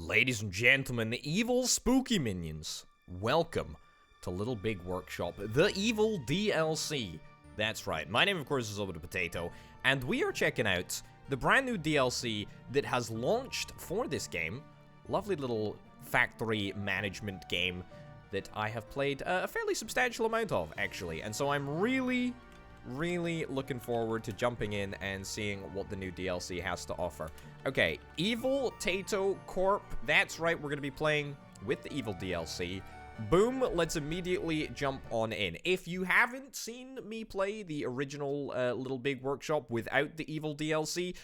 Ladies and gentlemen, evil spooky minions, welcome to Little Big Workshop, the evil DLC. That's right, my name of course is Over the Potato, and we are checking out the brand new DLC that has launched for this game. Lovely little factory management game that I have played a fairly substantial amount of, actually, and so I'm really looking forward to jumping in and seeing what the new DLC has to offer. Okay, Evil Tato Corp. That's right, we're going to be playing with the Evil DLC. Boom, let's immediately jump on in. If you haven't seen me play the original Little Big Workshop without the Evil DLC,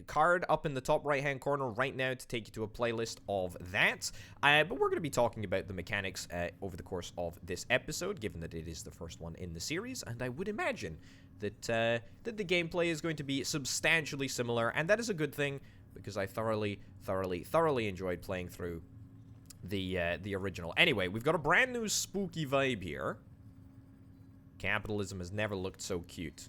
card up in the top right-hand corner right now to take you to a playlist of that. But we're going to be talking about the mechanics over the course of this episode, given that it is the first one in the series, and I would imagine that, that the gameplay is going to be substantially similar, and that is a good thing, because I thoroughly enjoyed playing through the original. Anyway, we've got a brand new spooky vibe here. Capitalism has never looked so cute.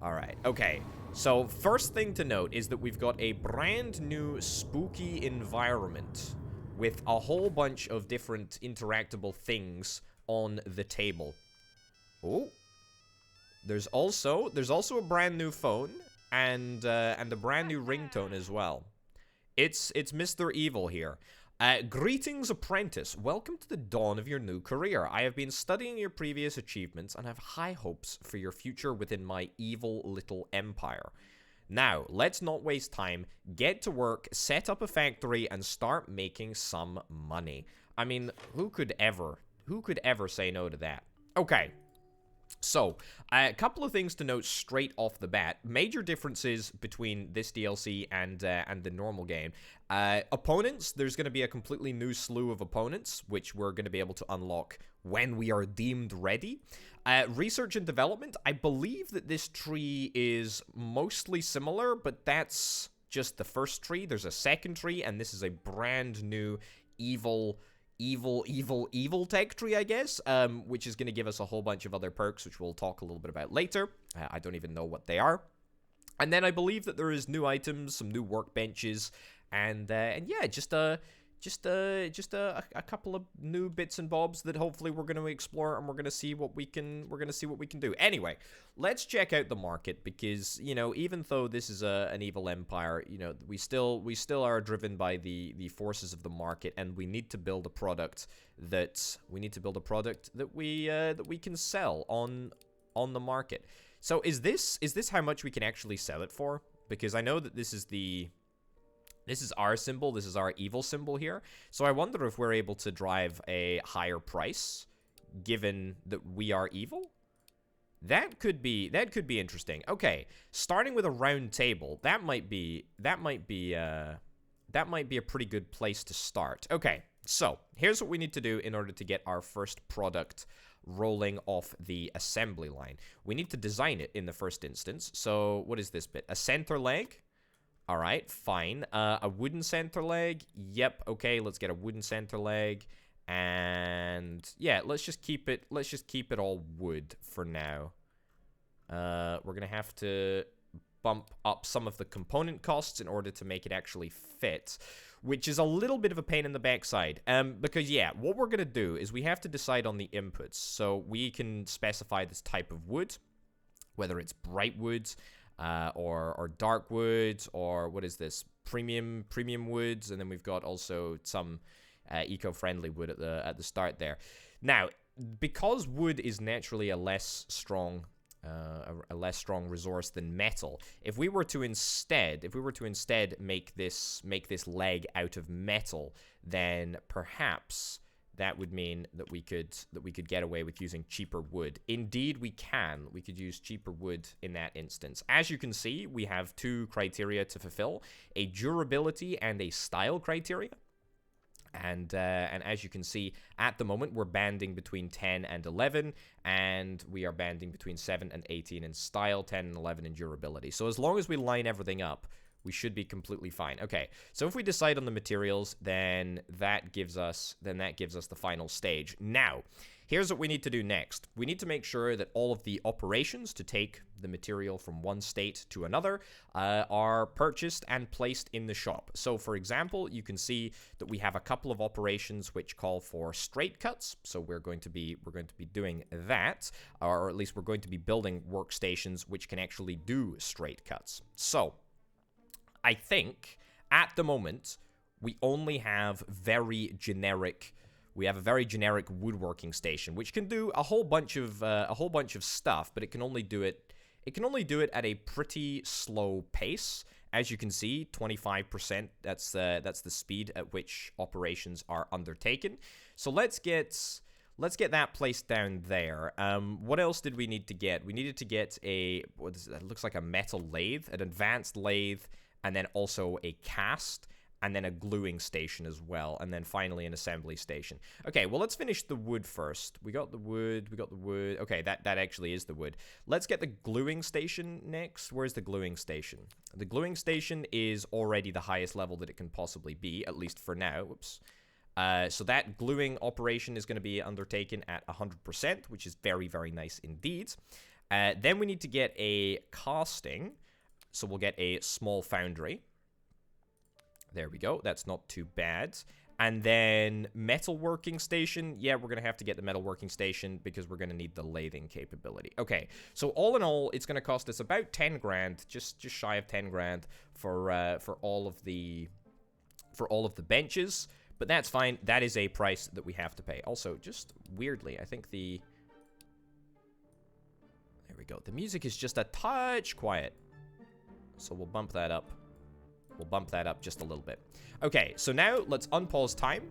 Alright, okay. So, first thing to note is that we've got a brand new spooky environment with a whole bunch of different interactable things on the table. Oh. There's also a brand new phone and a brand new ringtone as well. It's Mr. Evil here. Greetings, apprentice. Welcome to the dawn of your new career. I have been studying your previous achievements and have high hopes for your future within my evil little empire. Now, let's not waste time. Get to work, set up a factory, and start making some money. I mean, who could ever say no to that? Okay. So, a couple of things to note straight off the bat. Major differences between this DLC and the normal game. Opponents, there's going to be a completely new slew of opponents, which we're going to be able to unlock when we are deemed ready. Research and development, I believe that this tree is mostly similar, but that's just the first tree. There's a second tree, and this is a brand new evil tech tree, I guess, which is going to give us a whole bunch of other perks, which we'll talk a little bit about later. I don't even know what they are. And then I believe that there is new items, some new workbenches, and yeah, just a couple of new bits and bobs that hopefully we're going to explore, and we're going to see what we can do. Anyway, let's check out the market, because, you know, even though this is an evil empire, you know, we still are driven by the forces of the market, and we need to build a product that we can sell on the market. So is this how much we can actually sell it for? Because I know that this is our symbol, this is our evil symbol here. So I wonder if we're able to drive a higher price, given that we are evil? That could be interesting. Okay, starting with a round table, that might be a pretty good place to start. Okay, so here's what we need to do in order to get our first product rolling off the assembly line. We need to design it in the first instance. So what is this bit? A center leg? All right, fine. A wooden center leg. Yep. Okay, let's get a wooden center leg, and yeah, let's just keep it all wood for now. We're gonna have to bump up some of the component costs in order to make it actually fit, which is a little bit of a pain in the backside. Because yeah, what we're gonna do is we have to decide on the inputs. So we can specify this type of wood, whether it's bright woods, or dark woods, or what is this, premium woods, and then we've got also some eco-friendly wood at the start there. Now, because wood is naturally a less strong resource than metal, if we were to instead make this leg out of metal, then perhaps that would mean that we could get away with using cheaper wood. Indeed, we could use cheaper wood in that instance. As you can see, we have two criteria to fulfill: a durability and a style criteria. And as you can see, at the moment, we're banding between 10 and 11, and we are banding between 7 and 18 in style, 10 and 11 in durability. So as long as we line everything up, we should be completely fine. Okay, so if we decide on the materials, then that gives us the final stage. Now, here's what we need to do next. We need to make sure that all of the operations to take the material from one state to another are purchased and placed in the shop. So, for example, you can see that we have a couple of operations which call for straight cuts. So we're going to be doing that, or at least we're going to be building workstations which can actually do straight cuts. So, I think at the moment we only have very generic. We have a very generic woodworking station, which can do a whole bunch of stuff, but it can only do it. It can only do it at a pretty slow pace. As you can see, 25%. That's the speed at which operations are undertaken. So let's get that placed down there. What else did we need to get? We needed to get what is it? That looks like a metal lathe, an advanced lathe, and then also a cast. And then a gluing station as well. And then finally an assembly station. Okay, well, let's finish the wood first. We got the wood. Okay, that actually is the wood. Let's get the gluing station next. Where's the gluing station? The gluing station is already the highest level that it can possibly be, at least for now. Whoops. So that gluing operation is going to be undertaken at 100%, which is very, very nice indeed. Then we need to get a casting. So we'll get a small foundry. There we go. That's not too bad. And then metalworking station. Yeah, we're going to have to get the metalworking station because we're going to need the lathing capability. Okay, so all in all, it's going to cost us about 10 grand, just shy of 10 grand for all of the benches. But that's fine. That is a price that we have to pay. Also, just weirdly, I think there we go. The music is just a touch quiet. So we'll bump that up. We'll bump that up just a little bit. Okay, so now let's unpause time.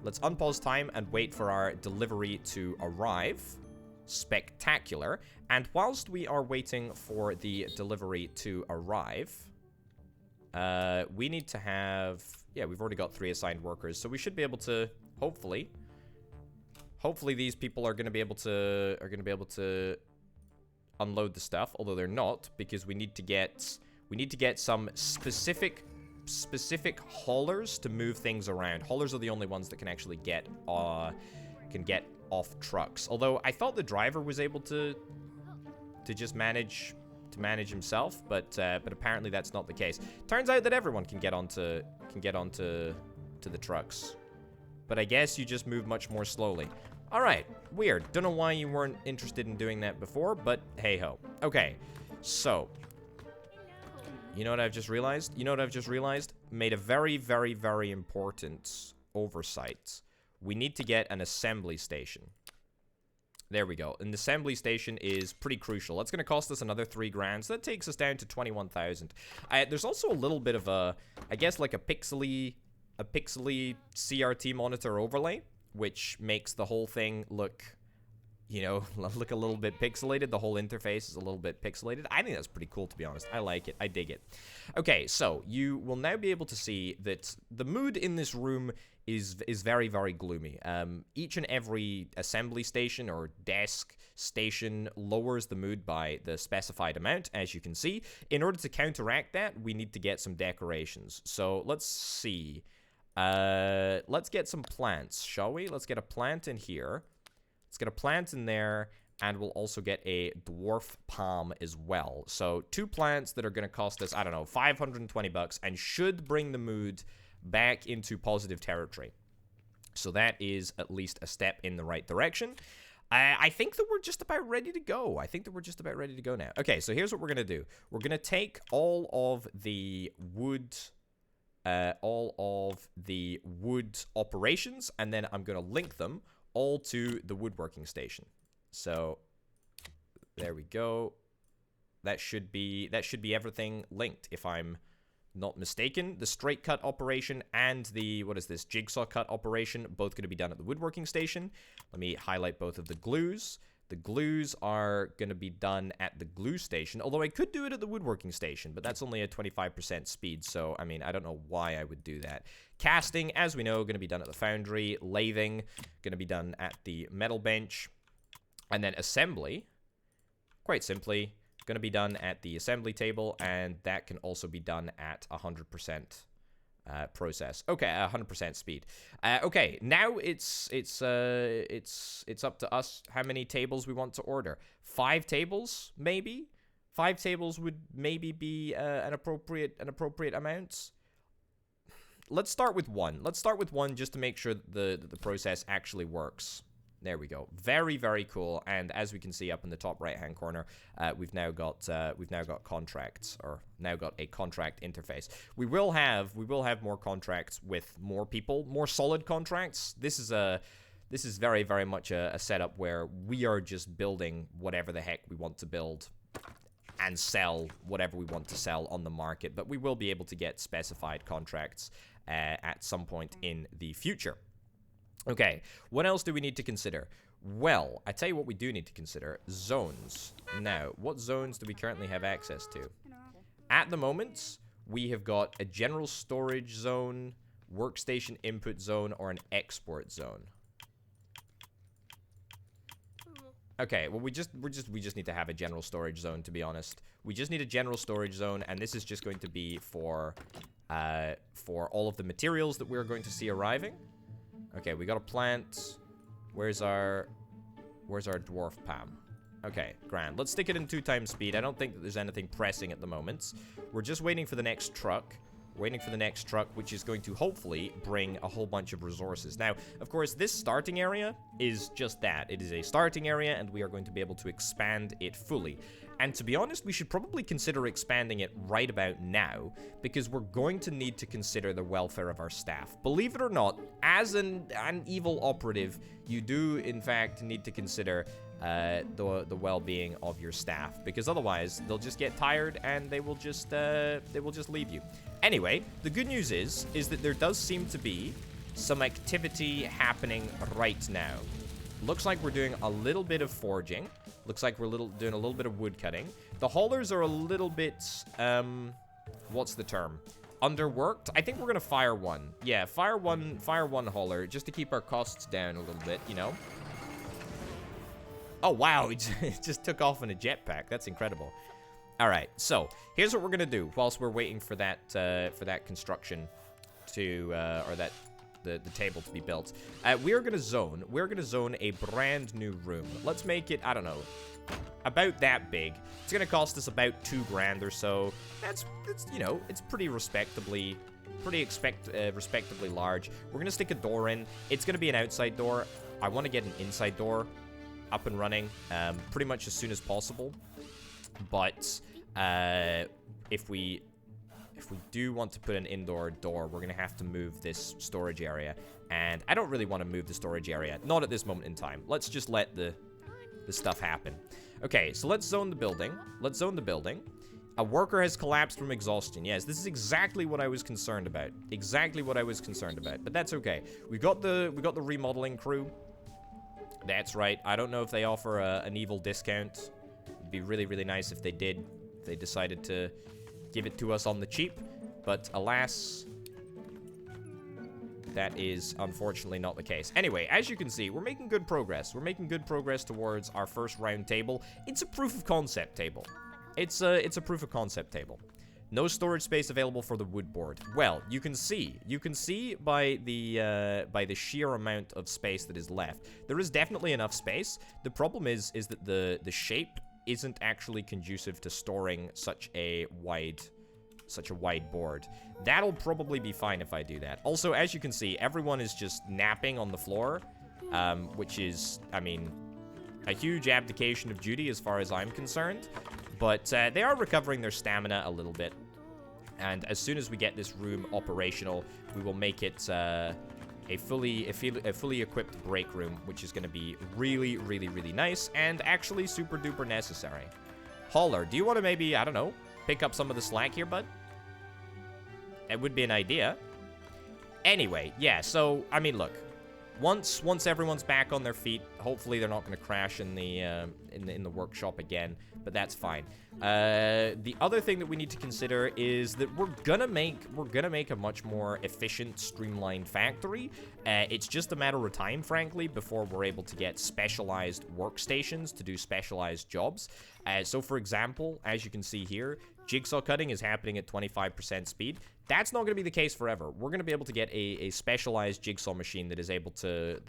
Let's unpause time and wait for our delivery to arrive. Spectacular. And whilst we are waiting for the delivery to arrive, we need to have... Yeah, we've already got 3 assigned workers, so we should be able to, hopefully these people are going to be able to unload the stuff, although they're not, because we need to get some specific haulers to move things around. Haulers are the only ones that can actually get off trucks. Although I thought the driver was able to just manage himself, but apparently that's not the case. Turns out that everyone can get onto the trucks, but I guess you just move much more slowly. All right, weird. Don't know why you weren't interested in doing that before, but hey ho. Okay, so. You know what I've just realized? Made a very, very, very important oversight. We need to get an assembly station. There we go. An assembly station is pretty crucial. That's going to cost us another 3 grand. So that takes us down to 21,000. There's also a little bit of I guess like a pixely CRT monitor overlay, which makes the whole thing look... look a little bit pixelated. The whole interface is a little bit pixelated. I think that's pretty cool, to be honest. I like it. I dig it. Okay, so you will now be able to see that the mood in this room is very, very gloomy. Each and every assembly station or desk station lowers the mood by the specified amount, as you can see. In order to counteract that, we need to get some decorations. So let's see. Let's get some plants, shall we? Let's get a plant in here. Let's get a plant in there, and we'll also get a dwarf palm as well. So 2 plants that are going to cost us, I don't know, 520 bucks, and should bring the mood back into positive territory. So that is at least a step in the right direction. I think that we're just about ready to go. Now. Okay, so here's what we're going to do. We're going to take all of the wood operations, and then I'm going to link them all to the woodworking station. So there we go. That should be everything linked, if I'm not mistaken. The straight cut operation and the jigsaw cut operation, both going to be done at the woodworking station. Let me highlight both of the glues. The glues are going to be done at the glue station, although I could do it at the woodworking station, but that's only a 25% speed, so, I mean, I don't know why I would do that. Casting, as we know, going to be done at the foundry. Lathing, going to be done at the metal bench. And then assembly, quite simply, going to be done at the assembly table, and that can also be done at 100%. process. Okay, 100% speed. Okay, now it's up to us how many tables we want to order. 5 tables, maybe. 5 tables would maybe be an appropriate amount. Let's start with 1. Let's start with 1 just to make sure that the process actually works. There we go. Very, very cool. And as we can see up in the top right-hand corner, we've now got contracts, or now got a contract interface. We will have more contracts with more people, more solid contracts. This is very, very much a setup where we are just building whatever the heck we want to build and sell whatever we want to sell on the market. But we will be able to get specified contracts at some point in the future. Okay, what else do we need to consider? Well, I tell you what we do need to consider. Zones. Now, what zones do we currently have access to? At the moment, we have got a general storage zone, workstation input zone, or an export zone. Okay, well, we just need to have a general storage zone, to be honest. We just need a general storage zone, and this is just going to be for all of the materials that we're going to see arriving. Okay, we got a plant. Where's our dwarf Pam? Okay, grand. Let's stick it in 2 times speed. I don't think that there's anything pressing at the moment. We're just waiting for the next truck. Waiting for the next truck, which is going to hopefully bring a whole bunch of resources. Now, of course, this starting area is just that. It is a starting area, and we are going to be able to expand it fully. And to be honest, we should probably consider expanding it right about now, because we're going to need to consider the welfare of our staff. Believe it or not, as an evil operative, you do, in fact, need to consider the well-being of your staff, because otherwise they'll just get tired and they will just leave you. Anyway, the good news is that there does seem to be some activity happening right now. Looks like we're doing a little bit of forging. Looks like we're doing a little bit of wood cutting. The haulers are a little bit, what's the term? Underworked. I think we're gonna fire one. Yeah, fire one hauler just to keep our costs down a little bit, you know. Oh wow, it just took off in a jetpack. That's incredible. All right, so here's what we're gonna do whilst we're waiting for that construction to the table to be built. We're gonna zone a brand new room. Let's make it, I don't know, about that big. It's gonna cost us about 2 grand or so. That's you know, it's pretty respectably large. We're gonna stick a door in. It's gonna be an outside door. I want to get an inside door up and running pretty much as soon as possible. But if we do want to put an indoor door, we're gonna have to move this storage area, and I don't really want to move the storage area, not at this moment in time. Let's just let the stuff happen. Okay, so let's zone the building. A worker has collapsed from exhaustion. Yes, this is exactly what I was concerned about. But that's okay. We got the remodeling crew. That's right. I don't know if they offer an evil discount. It'd be really, really nice if they did. If they decided to give it to us on the cheap. But alas, that is unfortunately not the case. Anyway, as you can see, we're making good progress. We're making good progress towards our first round table. It's a proof of concept table. It's a proof of concept table. No storage space available for the wood board. Well, you can see by the sheer amount of space that is left. There is definitely enough space. The problem is that the shape isn't actually conducive to storing such a wide board. That'll probably be fine if I do that. Also, as you can see, everyone is just napping on the floor, which is, I mean, a huge abdication of duty as far as I'm concerned. But they are recovering their stamina a little bit. And as soon as we get this room operational, we will make it a fully equipped break room, which is going to be really, really, really nice and actually super duper necessary. Hauler, do you want to maybe, I don't know, pick up some of the slack here, bud? It would be an idea. Anyway, yeah, so, I mean, look. Once everyone's back on their feet, hopefully they're not going to crash in the workshop again, but that's fine. The other thing that we need to consider is that we're gonna make a much more efficient, streamlined factory. It's just a matter of time, frankly, before we're able to get specialized workstations to do specialized jobs. So, for example, as you can see here, jigsaw cutting is happening at 25% speed. That's not going to be the case forever. We're going to be able to get a specialized jigsaw machine that is able to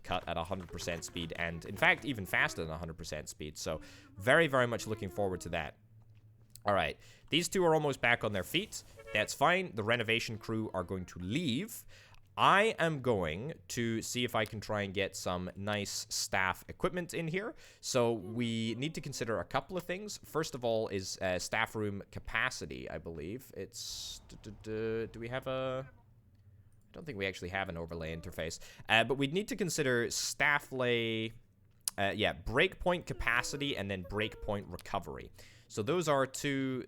cut at 100% speed, and in fact even faster than 100% speed. So very, very much looking forward to that. All right, these two are almost back on their feet. That's fine. The renovation crew are going to leave. I am going to see if I can try and get some nice staff equipment in here. So we need to consider a couple of things. First of all is staff room capacity, I believe. It's... Do we have a... I don't think we actually have an overlay interface. But we need to consider staff lay... breakpoint capacity and then breakpoint recovery. So those are two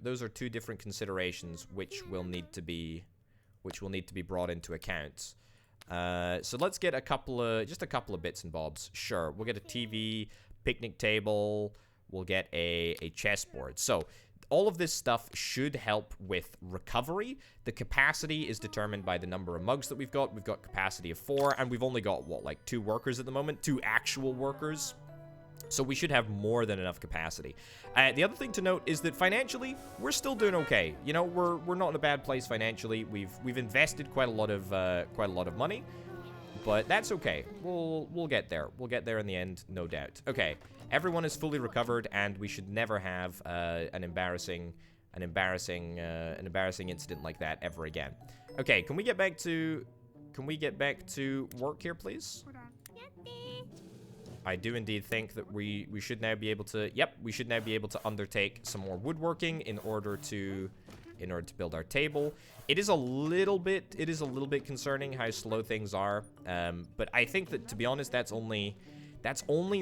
different considerations which will need to be brought into account. So let's get just a couple of bits and bobs. Sure, we'll get a TV, picnic table, we'll get a chessboard. So all of this stuff should help with recovery. The capacity is determined by the number of mugs that we've got. We've got capacity of 4, and we've only got, what, like 2 workers at the moment? 2 actual workers. So we should have more than enough capacity. The other thing to note is that financially, we're still doing okay. You know, we're not in a bad place financially. We've invested quite a lot of money, but that's okay. We'll get there. We'll get there in the end, no doubt. Okay, everyone is fully recovered, and we should never have an embarrassing incident like that ever again. Okay, can we get back to work here, please? I do indeed think that we should now be able to, we should now be able to undertake some more woodworking in order to build our table. It is a little bit concerning how slow things are, but I think that, to be honest, that's only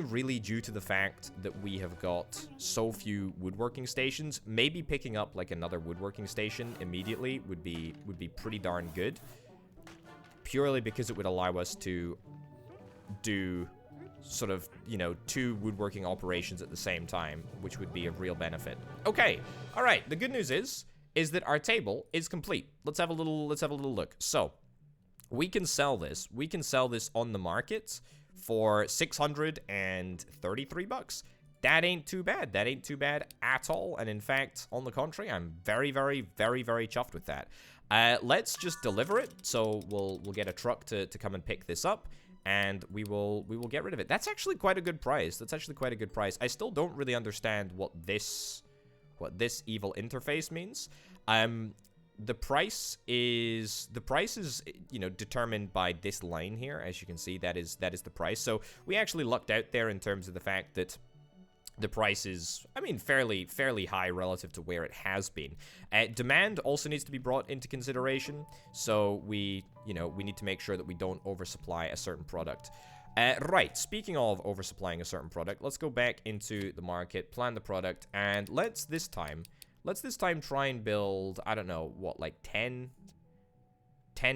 really due to the fact that we have got so few woodworking stations. Maybe picking up like another woodworking station immediately would be pretty darn good, purely because it would allow us to do sort of, you know, 2 woodworking operations at the same time, which would be a real benefit. Okay, all right. The good news is that our table is complete. Let's have a little look. So we can sell this. We can sell this on the market for 633 bucks. That ain't too bad. That ain't too bad at all. And in fact, on the contrary, I'm very, very, very, very chuffed with that. Let's just deliver it. So we'll get a truck to come and pick this up, and we will get rid of it. That's actually quite a good price. I still don't really understand what this evil interface means. The price is, you know, determined by this line here. As you can see, that is the price. So we actually lucked out there in terms of the fact that the price is, I mean, fairly high relative to where it has been. Demand also needs to be brought into consideration. So we need to make sure that we don't oversupply a certain product. Right, speaking of oversupplying a certain product, let's go back into the market, plan the product, and let's this time try and build, I don't know, what, like 10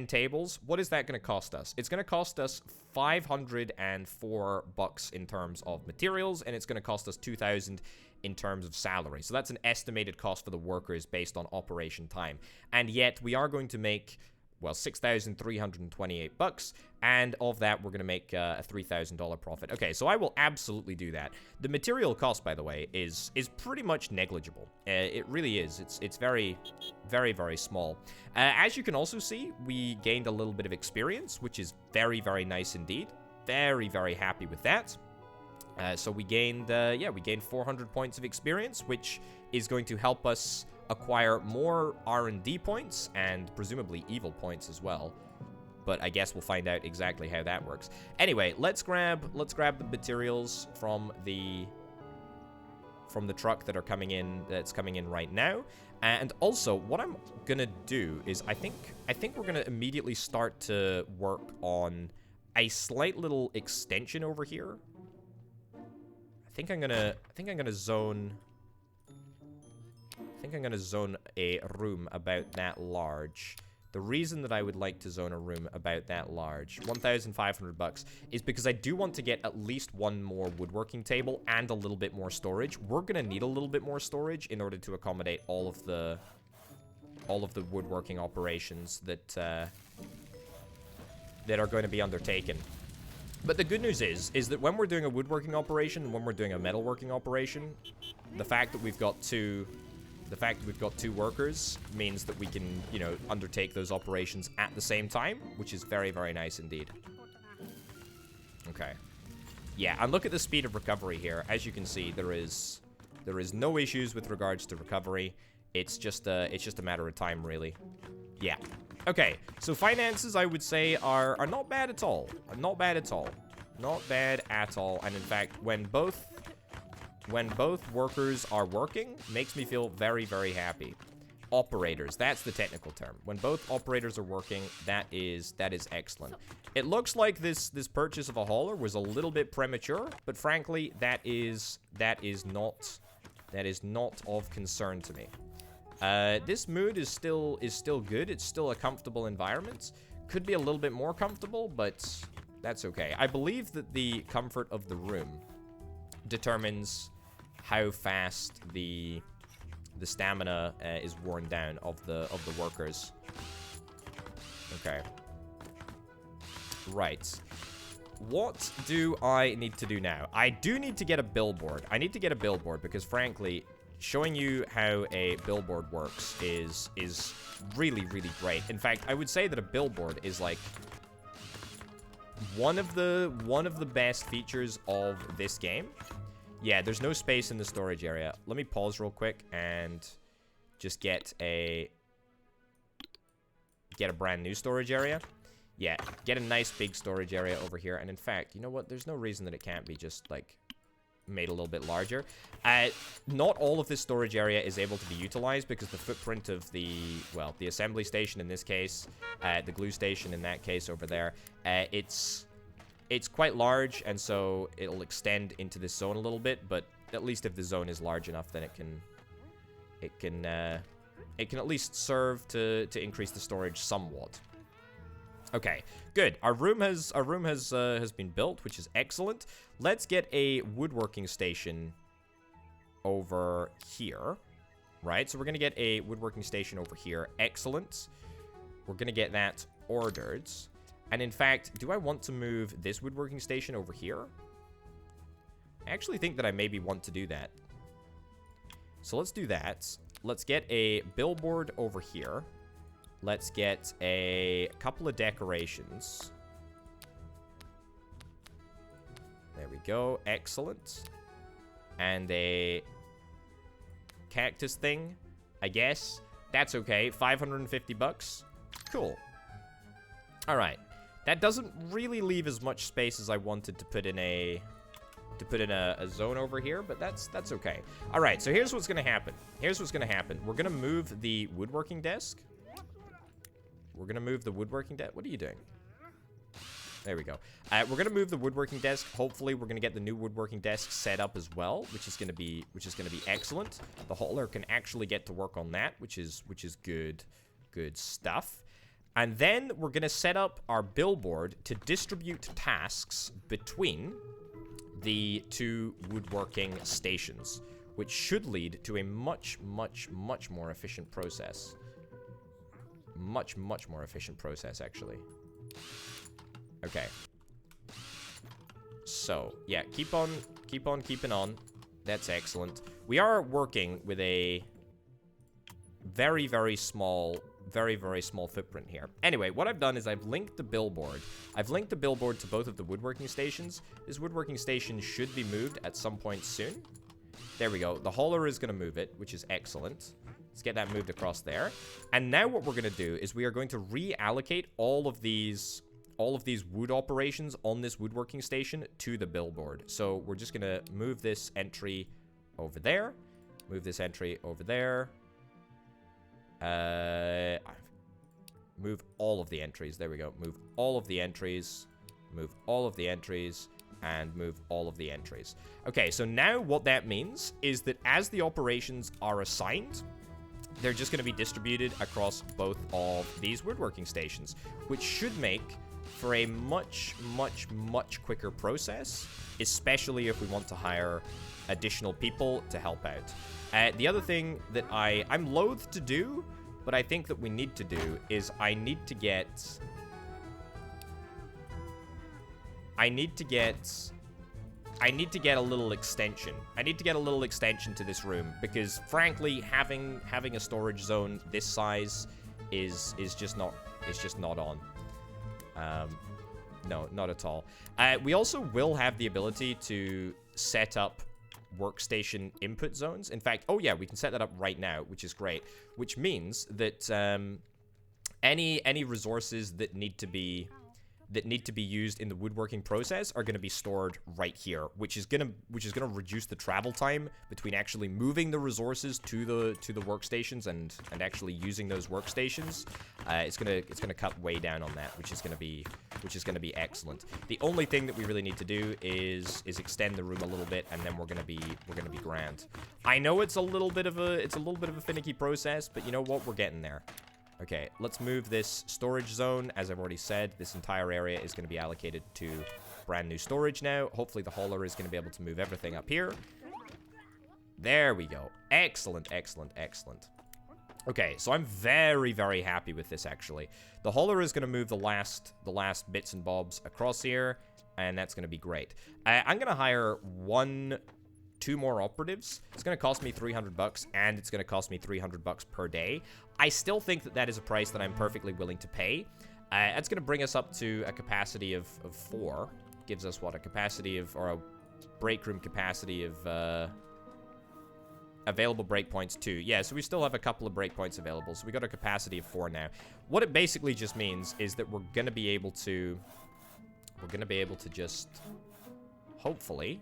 tables? What is that going to cost us? It's going to cost us 504 bucks in terms of materials, and it's going to cost us 2,000 in terms of salary. So that's an estimated cost for the workers based on operation time. And yet we are going to make, well, 6,328 bucks, and of that we're going to make a $3,000 profit. Okay, so I will absolutely do that. The material cost, by the way, is pretty much negligible. It really is. It's very, very, very small. As you can also see, we gained a little bit of experience, which is very, very nice indeed. Very, very happy with that. So we gained 400 points of experience, which is going to help us acquire more R&D points and presumably evil points as well. But I guess we'll find out exactly how that works. Anyway, let's grab the materials from the truck that's coming in right now. And also, what I'm gonna do is I think we're gonna immediately start to work on a slight little extension over here. I think I'm gonna zone a room about that large. The reason that I would like to zone a room about that large, 1,500 bucks, is because I do want to get at least one more woodworking table and a little bit more storage. We're gonna need a little bit more storage in order to accommodate all of the woodworking operations that are going to be undertaken. But the good news is that when we're doing a woodworking operation and when we're doing a metalworking operation, the fact that we've got two The fact that we've got 2 workers means that we can, you know, undertake those operations at the same time, which is very, very nice indeed. Okay. Yeah, and look at the speed of recovery here. As you can see, there is no issues with regards to recovery. It's just a matter of time, really. Yeah. Okay, so finances, I would say, are not bad at all. Not bad at all. Not bad at all. And in fact, when both workers are working, makes me feel very, very happy. Operators, that's the technical term. When both operators are working, that is excellent. It looks like this purchase of a hauler was a little bit premature, but frankly, that is not of concern to me. This mood is still good. It's still a comfortable environment. Could be a little bit more comfortable, but that's okay. I believe that the comfort of the room determines how fast the stamina is worn down of the workers. Okay. Right. What do I need to do now? I do need to get a billboard. I need to get a billboard because, frankly, showing you how a billboard works is really, really great. In fact, I would say that a billboard is like one of the best features of this game. Yeah, there's no space in the storage area. Let me pause real quick and just get a brand new storage area. Yeah, get a nice big storage area over here. And in fact, you know what? There's no reason that it can't be just, like, made a little bit larger. Not all of this storage area is able to be utilized because the footprint of the assembly station in this case, the glue station in that case over there, it's quite large, and so it'll extend into this zone a little bit, but at least if the zone is large enough, then it can at least serve to increase the storage somewhat. Okay, good. Our room has been built, which is excellent. Let's get a woodworking station over here, right? So we're gonna get a woodworking station over here. Excellent. We're gonna get that ordered. And in fact, do I want to move this woodworking station over here? I actually think that I maybe want to do that. So let's do that. Let's get a billboard over here. Let's get a couple of decorations. There we go. Excellent. And a cactus thing, I guess. That's okay. 550 bucks. Cool. All right. That doesn't really leave as much space as I wanted to put in a zone over here, but that's okay. All right, so here's what's gonna happen. We're gonna move the woodworking desk. What are you doing? There we go. We're gonna move the woodworking desk. Hopefully, we're gonna get the new woodworking desk set up as well, which is gonna be excellent. The hauler can actually get to work on that, which is good stuff. And then we're going to set up our billboard to distribute tasks between the 2 woodworking stations, which should lead to a much, much, much more efficient process. Much, much more efficient process, actually. Okay. So, yeah, keep on keeping on. That's excellent. We are working with a very, very small footprint here. Anyway, what I've done is I've linked the billboard. To both of the woodworking stations. This woodworking station should be moved at some point soon. There we go. The hauler is going to move it, which is excellent. Let's get that moved across there. And now what we're going to do is we are going to reallocate all of these wood operations on this woodworking station to the billboard. So we're just going to move this entry over there. Move this entry over there. Move all of the entries. There we go. Move all of the entries. Move all of the entries. And move all of the entries. Okay, so now what that means is that as the operations are assigned, they're just going to be distributed across both of these woodworking stations, which should make for a much, much, much quicker process, especially if we want to hire additional people to help out. The other thing that I'm loath to do, but I think that we need to do, is I need to get I need to get a little extension. I need to get a little extension to this room because, frankly, having a storage zone this size is just not on. No, not at all. We also will have the ability to set up workstation input zones. In fact, oh yeah, we can set that up right now, which is great. Which means that any resources that need to be used in the woodworking process are going to be stored right here, which is going to reduce the travel time between actually moving the resources to the workstations and actually using those workstations. It's going to cut way down on that, which is going to be excellent. The only thing that we really need to do is extend the room a little bit, and then we're going to be grand. I know it's a little bit of a finicky process, but you know what? We're getting there. Okay, let's move this storage zone. As I've already said, this entire area is going to be allocated to brand new storage now. Hopefully the hauler is going to be able to move everything up here. There we go. Excellent, excellent, excellent. Okay, so I'm very, very happy with this, actually. The hauler is going to move the last bits and bobs across here, and that's going to be great. I'm going to hire 2 more operatives. It's going to cost me 300 bucks, and it's going to cost me 300 bucks per day. I still think that is a price that I'm perfectly willing to pay. That's going to bring us up to a capacity of 4. Gives us, what, a capacity of, or a break room capacity of, available breakpoints 2. Yeah, so we still have a couple of breakpoints available, so we got a capacity of 4 now. What it basically just means is that we're going to be able to just, hopefully,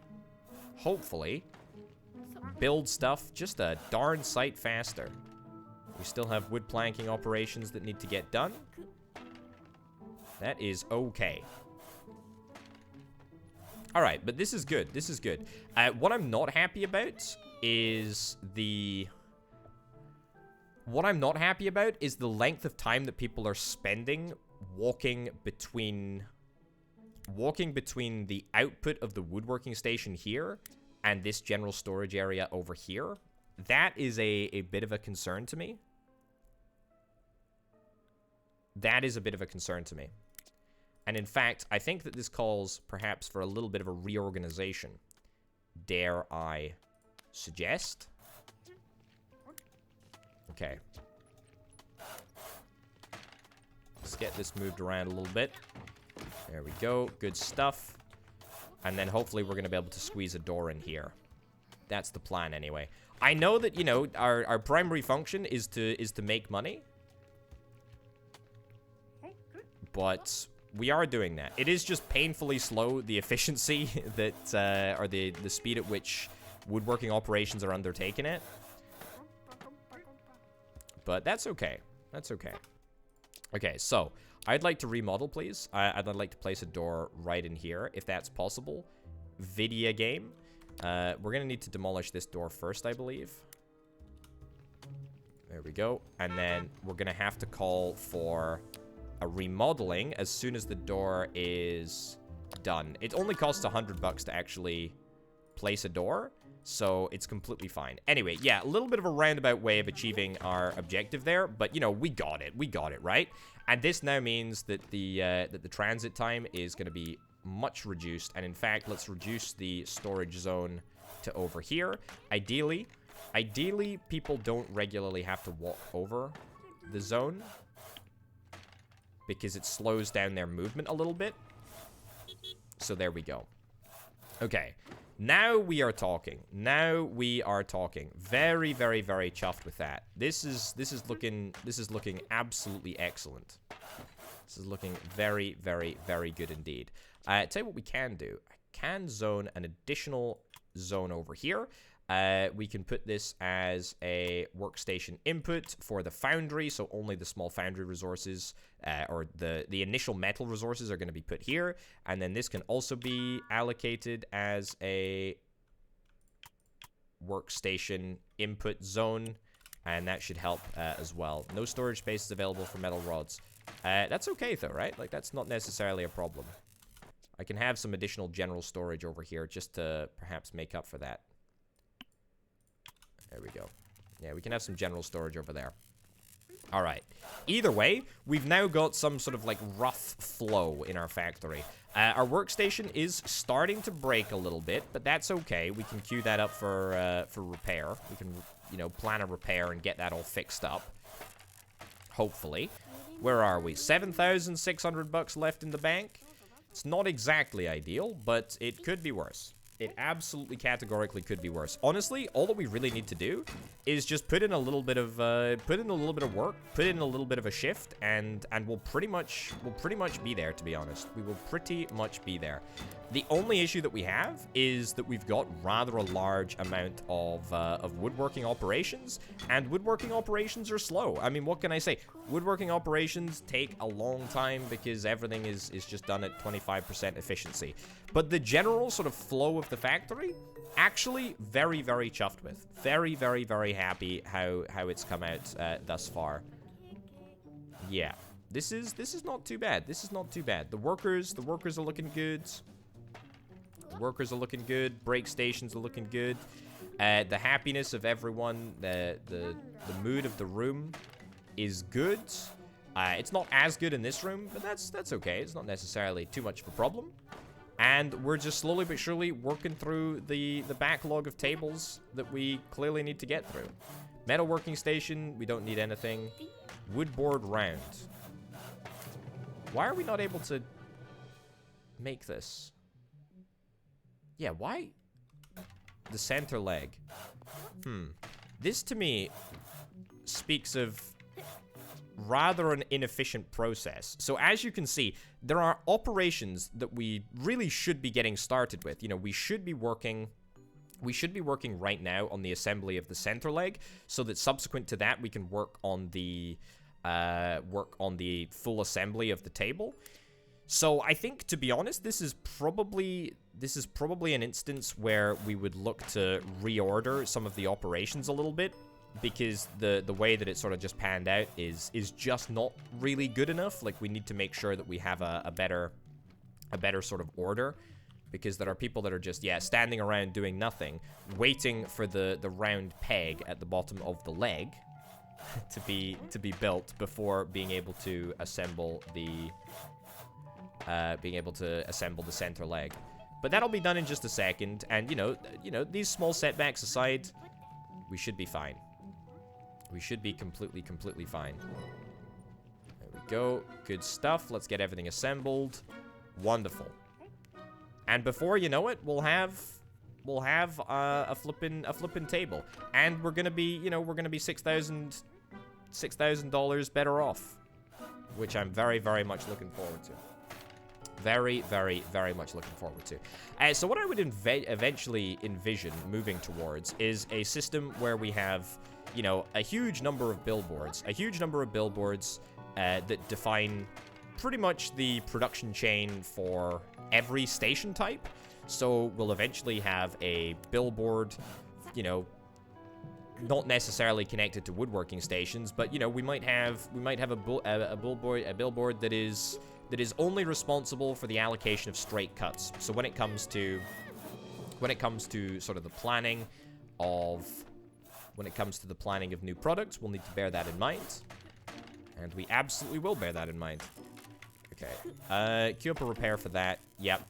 build stuff just a darn sight faster. We still have wood planking operations that need to get done. That is okay. Alright, but this is good. This is good. What I'm not happy about is the length of time that people are spending walking between the output of the woodworking station here and this general storage area over here. That is a bit of a concern to me. That is a bit of a concern to me. And in fact, I think that this calls perhaps for a little bit of a reorganization. Dare I suggest? Okay. Let's get this moved around a little bit. There we go. Good stuff. And then hopefully we're going to be able to squeeze a door in here. That's the plan anyway. I know that, you know, our primary function is to make money. But we are doing that. It is just painfully slow, the efficiency that, or the speed at which woodworking operations are undertaking it. But that's okay. That's okay. Okay, so I'd like to remodel, please. I'd like to place a door right in here, if that's possible. Video game. We're going to need to demolish this door first, I believe. There we go. And then we're going to have to call for a remodeling as soon as the door is done. It only costs 100 bucks to actually place a door, so it's completely fine. Anyway, yeah, a little bit of a roundabout way of achieving our objective there, but, you know, we got it. We got it, right? And this now means that the transit time is going to be much reduced. And in fact, let's reduce the storage zone to over here. Ideally, people don't regularly have to walk over the zone because it slows down their movement a little bit. So there we go. Okay. Now we are talking. Now we are talking. Very, very, very chuffed with that. This is looking absolutely excellent. This is looking very, very, very good indeed. Tell you what we can do. I can zone an additional zone over here. We can put this as a workstation input for the foundry, so only the small foundry resources, or the initial metal resources are going to be put here. And then this can also be allocated as a workstation input zone, and that should help as well. No storage space is available for metal rods. That's okay though, right? Like, that's not necessarily a problem. I can have some additional general storage over here just to perhaps make up for that. There we go. Yeah, we can have some general storage over there. Alright. Either way, we've now got some sort of, like, rough flow in our factory. Our workstation is starting to break a little bit, but that's okay. We can queue that up for repair. We can, you know, plan a repair and get that all fixed up. Hopefully. Where are we? 7,600 bucks left in the bank? It's not exactly ideal, but it could be worse. It absolutely categorically could be worse. Honestly, all that we really need to do is just put in a little bit of work, put in a little bit of a shift, and we'll pretty much be there, to be honest. We will pretty much be there. The only issue that we have is that we've got rather a large amount of woodworking operations, and woodworking operations are slow. I mean, what can I say? Woodworking operations take a long time because everything is just done at 25% efficiency. But the general sort of flow of the factory, actually very, very chuffed with. Very, very, very happy how it's come out thus far. Yeah, this is not too bad. This is not too bad. The workers are looking good. The workers are looking good. Break stations are looking good. The happiness of everyone, the mood of the room is good. It's not as good in this room, but that's okay. It's not necessarily too much of a problem. And we're just slowly but surely working through the backlog of tables that we clearly need to get through. Metalworking station, we don't need anything. Woodboard round. Why are we not able to make this? Yeah, why? The center leg. This to me speaks of rather an inefficient process. So as you can see, there are operations that we really should be getting started with. You know, we should be working right now on the assembly of the center leg, so that subsequent to that we can work on the full assembly of the table. So I think, to be honest, this is probably an instance where we would look to reorder some of the operations a little bit, because the way that it sort of just panned out is just not really good enough. Like, we need to make sure that we have a better sort of order, because there are people that are just, yeah, standing around doing nothing, waiting for the round peg at the bottom of the leg to be built before being able to assemble the center leg. But that'll be done in just a second, and you know, these small setbacks aside, we should be fine. We should be completely fine. There we go. Good stuff. Let's get everything assembled. Wonderful. And before you know it, we'll have a flippin' table, and we're gonna be, you know, $6,000 better off, which I'm very, very much looking forward to. Very, very, very much looking forward to. So what I would eventually envision moving towards is a system where we have, you know, a huge number of billboards that define pretty much the production chain for every station type. So we'll eventually have a billboard, you know, not necessarily connected to woodworking stations, but you know, we might have a billboard that is only responsible for the allocation of straight cuts. So when it comes to sort of the planning of new products, we'll need to bear that in mind. And we absolutely will bear that in mind. Okay. Queue up a repair for that. Yep.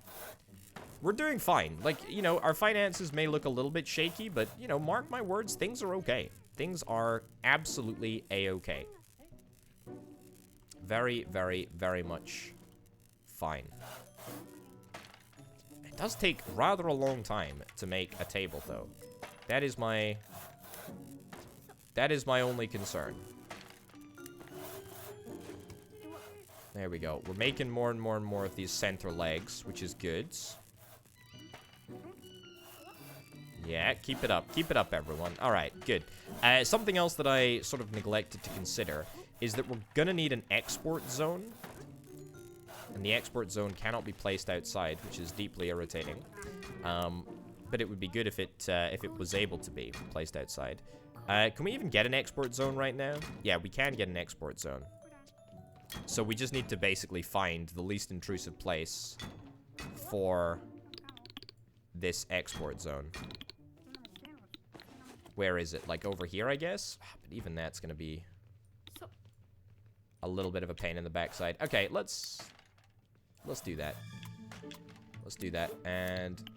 We're doing fine. Like, you know, our finances may look a little bit shaky, but, you know, mark my words, things are okay. Things are absolutely a-okay. Very, very, very much fine. It does take rather a long time to make a table, though. That is my only concern. There we go. We're making more and more and more of these center legs, which is good. Yeah, keep it up. Keep it up, everyone. All right, good. Something else that I sort of neglected to consider is that we're going to need an export zone. And the export zone cannot be placed outside, which is deeply irritating. But it would be good if it was able to be placed outside. Can we even get an export zone right now? Yeah, we can get an export zone. So we just need to basically find the least intrusive place for this export zone. Where is it? Like over here, I guess? But even that's going to be a little bit of a pain in the backside. Okay, let's do that. Let's do that, and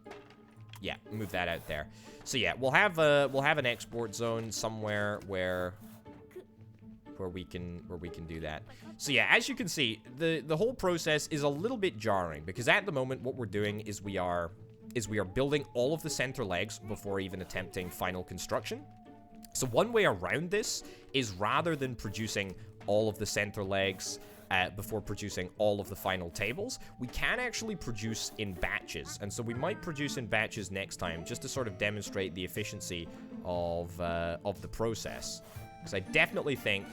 yeah, move that out there. So yeah, we'll have an export zone somewhere where we can do that. So yeah, as you can see, the whole process is a little bit jarring because at the moment what we're doing is we are building all of the center legs before even attempting final construction. So one way around this is rather than producing all of the center legs before producing all of the final tables, we can actually produce in batches. And so we might produce in batches next time just to sort of demonstrate the efficiency of the process. Because I definitely think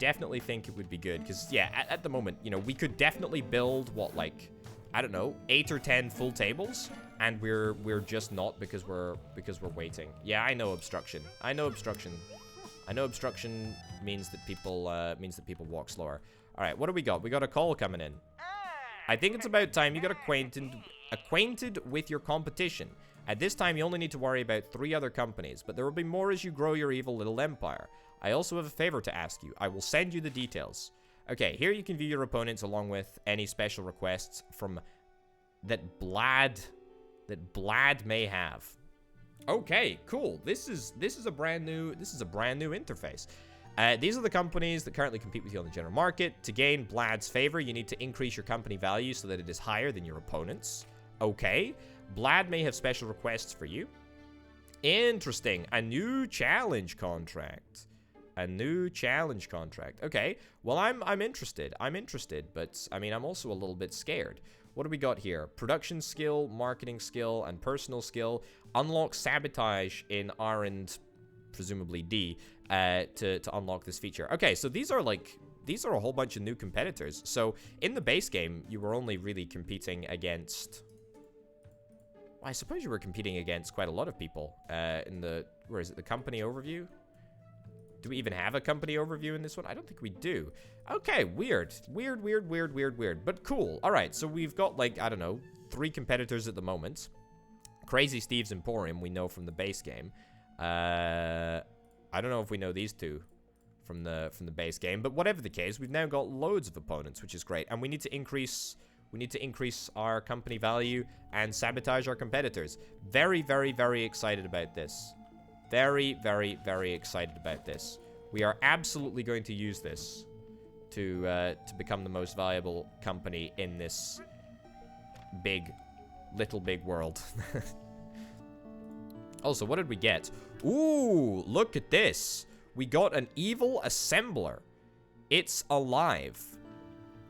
it would be good. Because, yeah, at the moment, you know, we could definitely build, what, like, I don't know, 8 or 10 full tables, and we're just not because we're waiting. Yeah, I know obstruction. I know obstruction means that people walk slower. All right, what do we got? We got a call coming in. I think it's about time you got acquainted with your competition. At this time, you only need to worry about 3 other companies, but there will be more as you grow your evil little empire. I also have a favor to ask you. I will send you the details. Okay, here you can view your opponents along with any special requests from that Bladh may have. Okay, cool. This is a brand new interface. These are the companies that currently compete with you on the general market. To gain Bladh's favor, you need to increase your company value so that it is higher than your opponents. Okay. Bladh may have special requests for you. Interesting. A new challenge contract. Okay. Well, I'm interested. But I mean, I'm also a little bit scared. What do we got here? Production skill, marketing skill, and personal skill. Unlock sabotage in R and presumably D to unlock this feature. Okay, so these are a whole bunch of new competitors. So in the base game, you were only really competing against. Well, I suppose you were competing against quite a lot of people in the, where is it, the company overview? Do we even have a company overview in this one? I don't think we do. Okay, weird. But cool. All right, so we've got, like, I don't know, 3 competitors at the moment. Crazy Steve's Emporium, we know from the base game. I don't know if we know these 2 from the base game, but whatever the case, we've now got loads of opponents, which is great. And we need to increase our company value and sabotage our competitors. Very, very, very excited about this. Very, very, very excited about this. We are absolutely going to use this to become the most valuable company in this little big world. Also, what did we get? Ooh, look at this. We got an evil assembler. It's alive.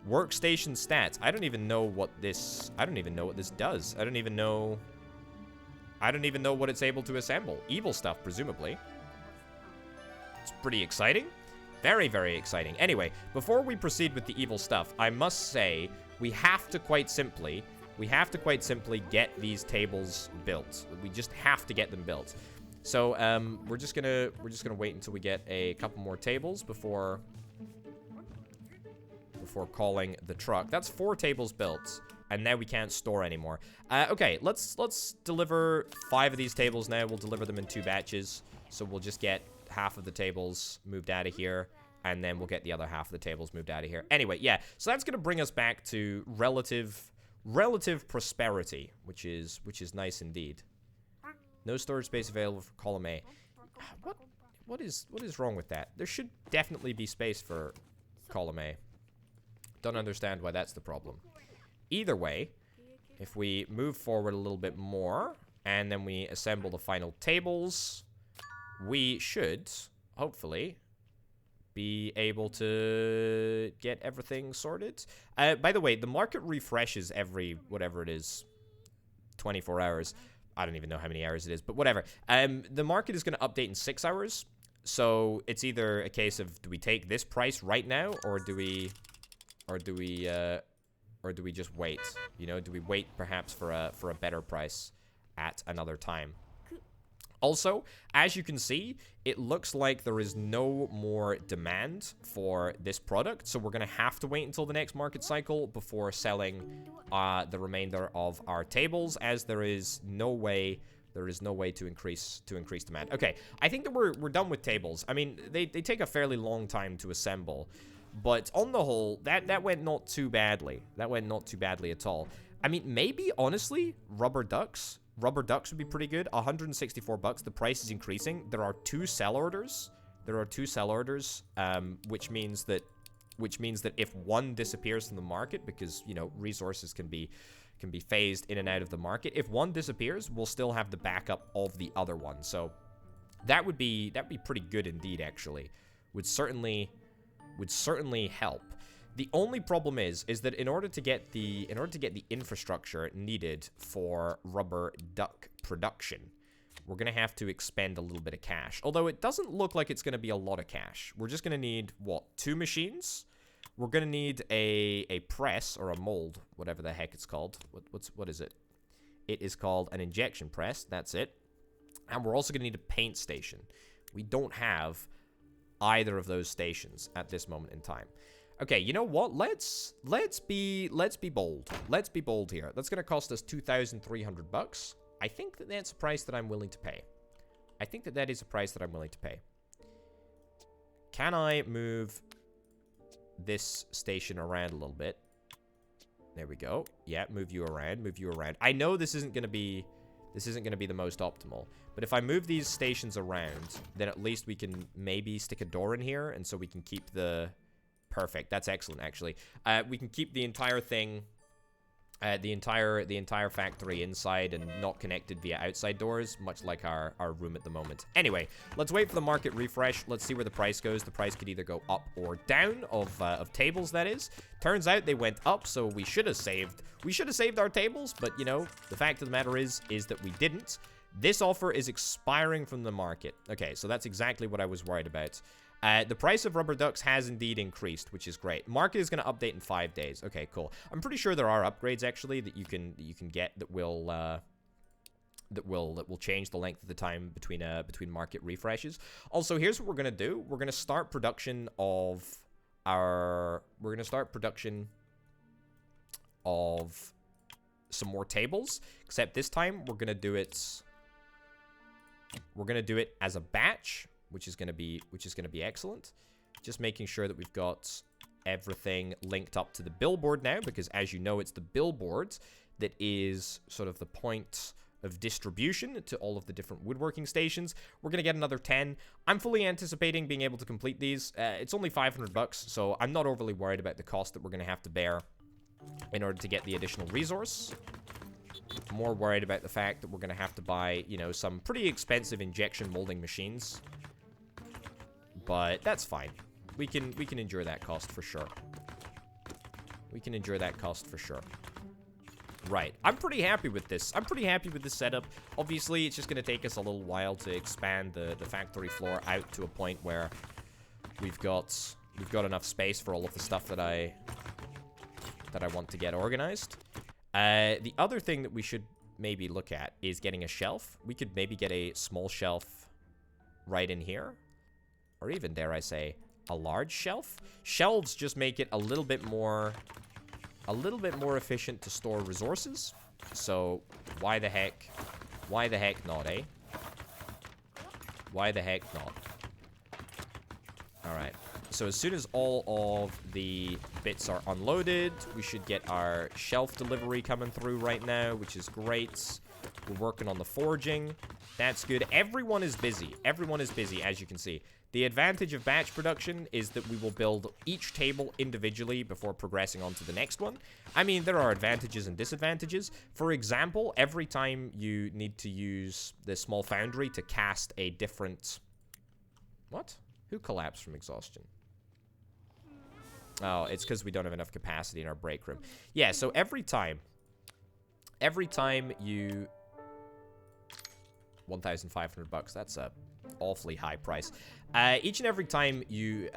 Workstation stats. I don't even know what this does. I don't even know what it's able to assemble. Evil stuff, presumably. It's pretty exciting. Very, very exciting. Anyway, before we proceed with the evil stuff, I must say we have to quite simply get these tables built. We just have to get them built. So we're just gonna wait until we get a couple more tables before calling the truck. That's 4 tables built, and now we can't store anymore. Okay, let's deliver 5 of these tables now. We'll deliver them in 2 batches. So we'll just get half of the tables moved out of here, and then we'll get the other half of the tables moved out of here. Anyway, yeah, so that's gonna bring us back to relative prosperity, which is nice indeed. No storage space available for column A. What is wrong with that? There should definitely be space for column A. Don't understand why that's the problem. Either way, if we move forward a little bit more and then we assemble the final tables, we should hopefully be able to get everything sorted. By the way, the market refreshes every, whatever it is, 24 hours. I don't even know how many hours it is, but whatever. The market is going to update in 6 hours. So it's either a case of, do we take this price right now, or do we just wait? You know, do we wait perhaps for a better price at another time? Also, as you can see, it looks like there is no more demand for this product, so we're going to have to wait until the next market cycle before selling the remainder of our tables, as there is no way to increase demand. Okay, I think that we're done with tables. I mean, they take a fairly long time to assemble, But on the whole, that went not too badly. That went not too badly at all. I mean, maybe, honestly, rubber ducks. Rubber ducks would be pretty good. 164 bucks. The price is increasing. There are 2 sell orders. Which means that if one disappears from the market, because, you know, resources can be phased in and out of the market. If one disappears, we'll still have the backup of the other one. So that'd be pretty good indeed, actually. Would certainly help. The only problem is that in order to get the infrastructure needed for rubber duck production, we're going to have to expend a little bit of cash. Although it doesn't look like it's going to be a lot of cash. We're just going to need, what, 2 machines? We're going to need a press or a mold, whatever the heck it's called. What is it? It is called an injection press. That's it. And we're also going to need a paint station. We don't have either of those stations at this moment in time. Okay, you know what? Let's be bold. Let's be bold here. That's going to cost us 2,300 bucks. I think that that's a price that I'm willing to pay. I think that that is a price that I'm willing to pay. Can I move this station around a little bit? There we go. Yeah, move you around, move you around. I know this isn't going to be the most optimal, but if I move these stations around, then at least we can maybe stick a door in here, and so we can keep the... Perfect. That's excellent, actually. We can keep the entire thing, the entire factory inside and not connected via outside doors, much like our room at the moment. Anyway, let's wait for the market refresh. Let's see where the price goes. The price could either go up or down of tables, that is. Turns out they went up, so we should have saved. We should have saved our tables, but, you know, the fact of the matter is that we didn't. This offer is expiring from the market. Okay, so that's exactly what I was worried about. The price of rubber ducks has indeed increased, which is great. Market is going to update in 5 days. Okay, cool. I'm pretty sure there are upgrades actually that you can get that will change the length of the time between market refreshes. Also, here's what we're going to do. We're going to start production of some more tables, except this time we're going to do it as a batch, which is going to be excellent. Just making sure that we've got everything linked up to the billboard now, because as you know, it's the billboard that is sort of the point of distribution to all of the different woodworking stations. We're going to get another 10. I'm fully anticipating being able to complete these. It's only 500 bucks, so I'm not overly worried about the cost that we're going to have to bear in order to get the additional resource. More worried about the fact that we're going to have to buy, you know, some pretty expensive injection molding machines. But that's fine. We can endure that cost for sure. We can endure that cost for sure. Right. I'm pretty happy with this. I'm pretty happy with this setup. Obviously, it's just going to take us a little while to expand the factory floor out to a point where we've got enough space for all of the stuff that I want to get organized. The other thing that we should maybe look at is getting a shelf. We could maybe get a small shelf right in here. Or even, dare I say, a large shelf. Shelves just make it a little bit more efficient to store resources. So why the heck not, eh? Why the heck not? All right. So as soon as all of the bits are unloaded, we should get our shelf delivery coming through right now, which is great. We're working on the forging. That's good. Everyone is busy. Everyone is busy, as you can see. The advantage of batch production is that we will build each table individually before progressing on to the next one. I mean, there are advantages and disadvantages. For example, every time you need to use the small foundry to cast a different... What? Who collapsed from exhaustion? Oh, it's because we don't have enough capacity in our break room. Yeah, so every time you... 1,500 bucks. That's a awfully high price. Each and every time you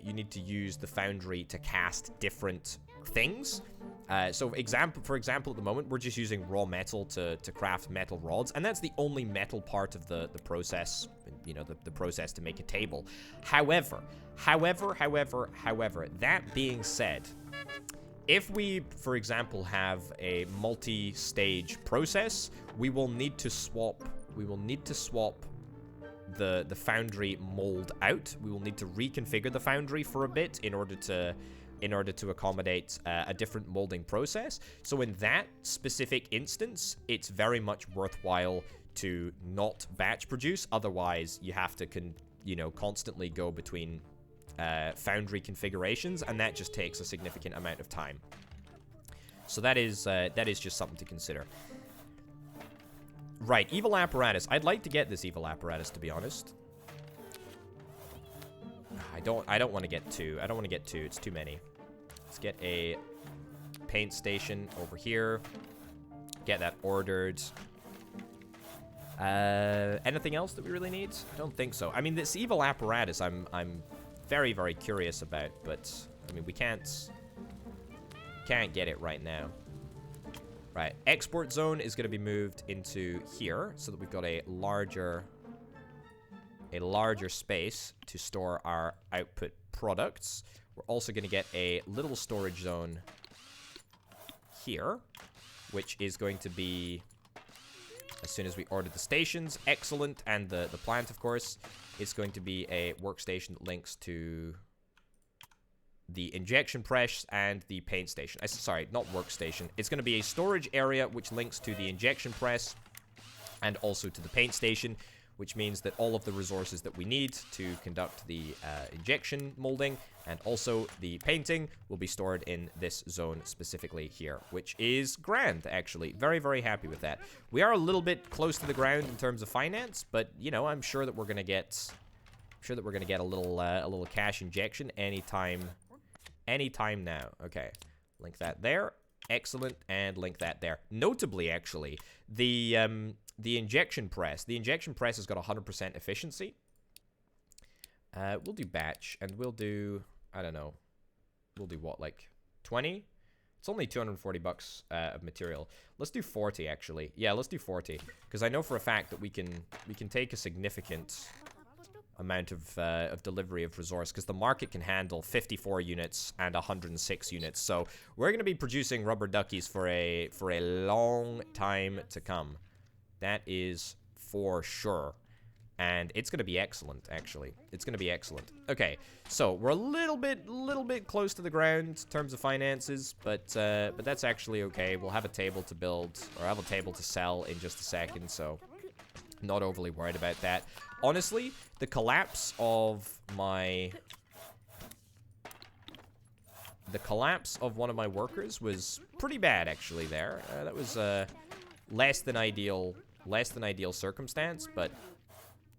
need to use the foundry to cast different things. So for example, at the moment, we're just using raw metal to craft metal rods, and that's the only metal part of the process, you know, the process to make a table. However, that being said, if we, for example, have a multi-stage process, we will need to swap the foundry mold out. We will need to reconfigure the foundry for a bit in order to accommodate a different molding process. So in that specific instance, it's very much worthwhile to not batch produce. Otherwise, you have to constantly go between foundry configurations, and that just takes a significant amount of time. So that is just something to consider. Right, evil apparatus. I'd like to get this evil apparatus, to be honest. I don't want to get two. I don't want to get two. It's too many. Let's get a paint station over here. Get that ordered. Anything else that we really need? I don't think so. I mean, this evil apparatus, I'm very, very curious about, but I mean, we can't get it right now. Right, export zone is going to be moved into here so that we've got a larger space to store our output products. We're also going to get a little storage zone here, which is going to be, as soon as we order the stations, excellent, and the plant, of course, it's going to be a workstation that links to the injection press and the paint station. Sorry, not workstation. It's going to be a storage area which links to the injection press and also to the paint station, which means that all of the resources that we need to conduct the injection molding and also the painting will be stored in this zone specifically here, which is grand, actually. Very, very happy with that. We are a little bit close to the ground in terms of finance, but, you know, I'm sure that we're going to get... a little cash injection anytime now. Okay, link that there. Excellent, and link that there. Notably, actually, the injection press. The injection press has got 100% efficiency. We'll do batch, and we'll do, I don't know, we'll do what, like 20? It's only 240 bucks of material. Let's do 40, actually. Yeah, let's do 40, because I know for a fact that we can take a significant amount of delivery of resource, because the market can handle 54 units and 106 units. So we're going to be producing rubber duckies for a long time to come. That is for sure. And it's going to be excellent, actually. It's going to be excellent. Okay, so we're a little bit close to the ground in terms of finances, but that's actually okay. We'll have a table to build, or have a table to sell in just a second, so not overly worried about that. Honestly, the collapse of one of my workers was pretty bad, actually, there. That was less than ideal circumstance, but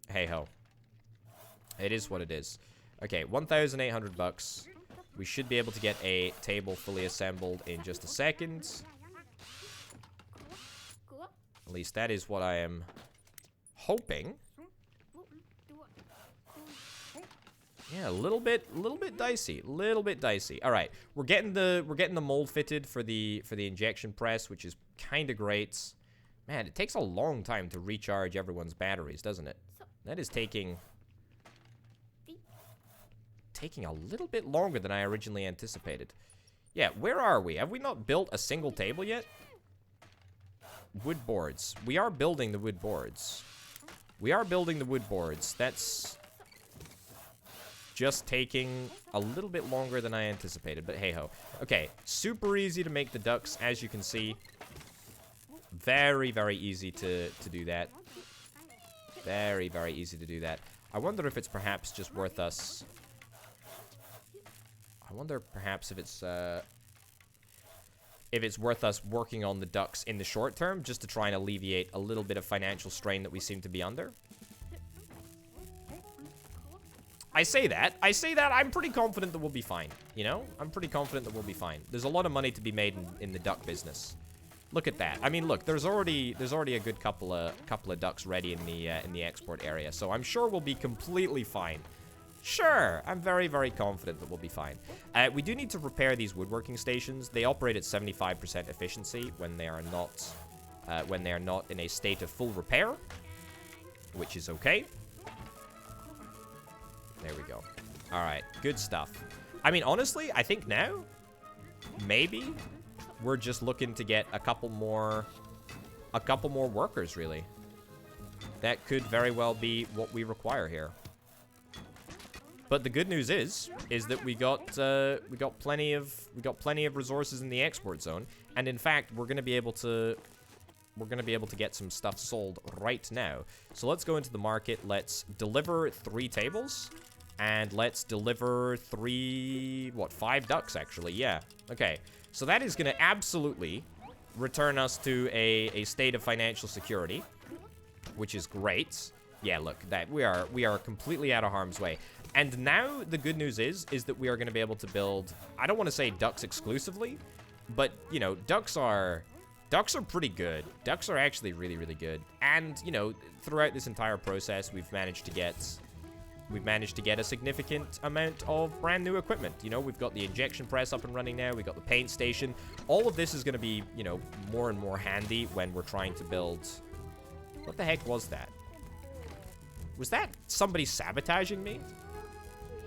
hey ho. It is what it is. Okay, 1,800 bucks. We should be able to get a table fully assembled in just a second. At least that is what I am hoping. Yeah, a little bit dicey. All right, we're getting the mold fitted for the injection press, which is kind of great. Man, it takes a long time to recharge everyone's batteries, doesn't it? That is taking a little bit longer than I originally anticipated. Yeah, where are we? Have we not built a single table yet? Wood boards. We are building the wood boards. That's just taking a little bit longer than I anticipated, but hey ho. Okay, super easy to make the ducks, as you can see. Very, very easy to do that. Very, very easy to do that. I wonder if it's perhaps just worth us... I wonder perhaps if it's worth us working on the ducks in the short term, just to try and alleviate a little bit of financial strain that we seem to be under. I say that, I'm pretty confident that we'll be fine, you know? I'm pretty confident that we'll be fine. There's a lot of money to be made in the duck business. Look at that. I mean, look, there's already a good couple of ducks ready in the export area, so I'm sure we'll be completely fine. Sure, I'm very, very confident that we'll be fine. We do need to repair these woodworking stations. They operate at 75% efficiency when they are not in a state of full repair, which is okay. There we go. All right, good stuff. I mean, honestly, I think now maybe we're just looking to get a couple more workers, really. That could very well be what we require here. But the good news is that we got plenty of resources in the export zone, and in fact, we're gonna be able to get some stuff sold right now. So let's go into the market. Let's deliver 3 tables, and let's deliver 5 ducks actually. Yeah. Okay. So that is gonna absolutely return us to a state of financial security, which is great. Yeah, look, that we are completely out of harm's way. And now the good news is that we are going to be able to build, I don't want to say ducks exclusively, but, you know, ducks are pretty good. Ducks are actually really, really good. And, you know, throughout this entire process, we've managed to get a significant amount of brand new equipment. You know, we've got the injection press up and running now. We've got the paint station. All of this is going to be, you know, more and more handy when we're trying to build. What the heck was that? Was that somebody sabotaging me?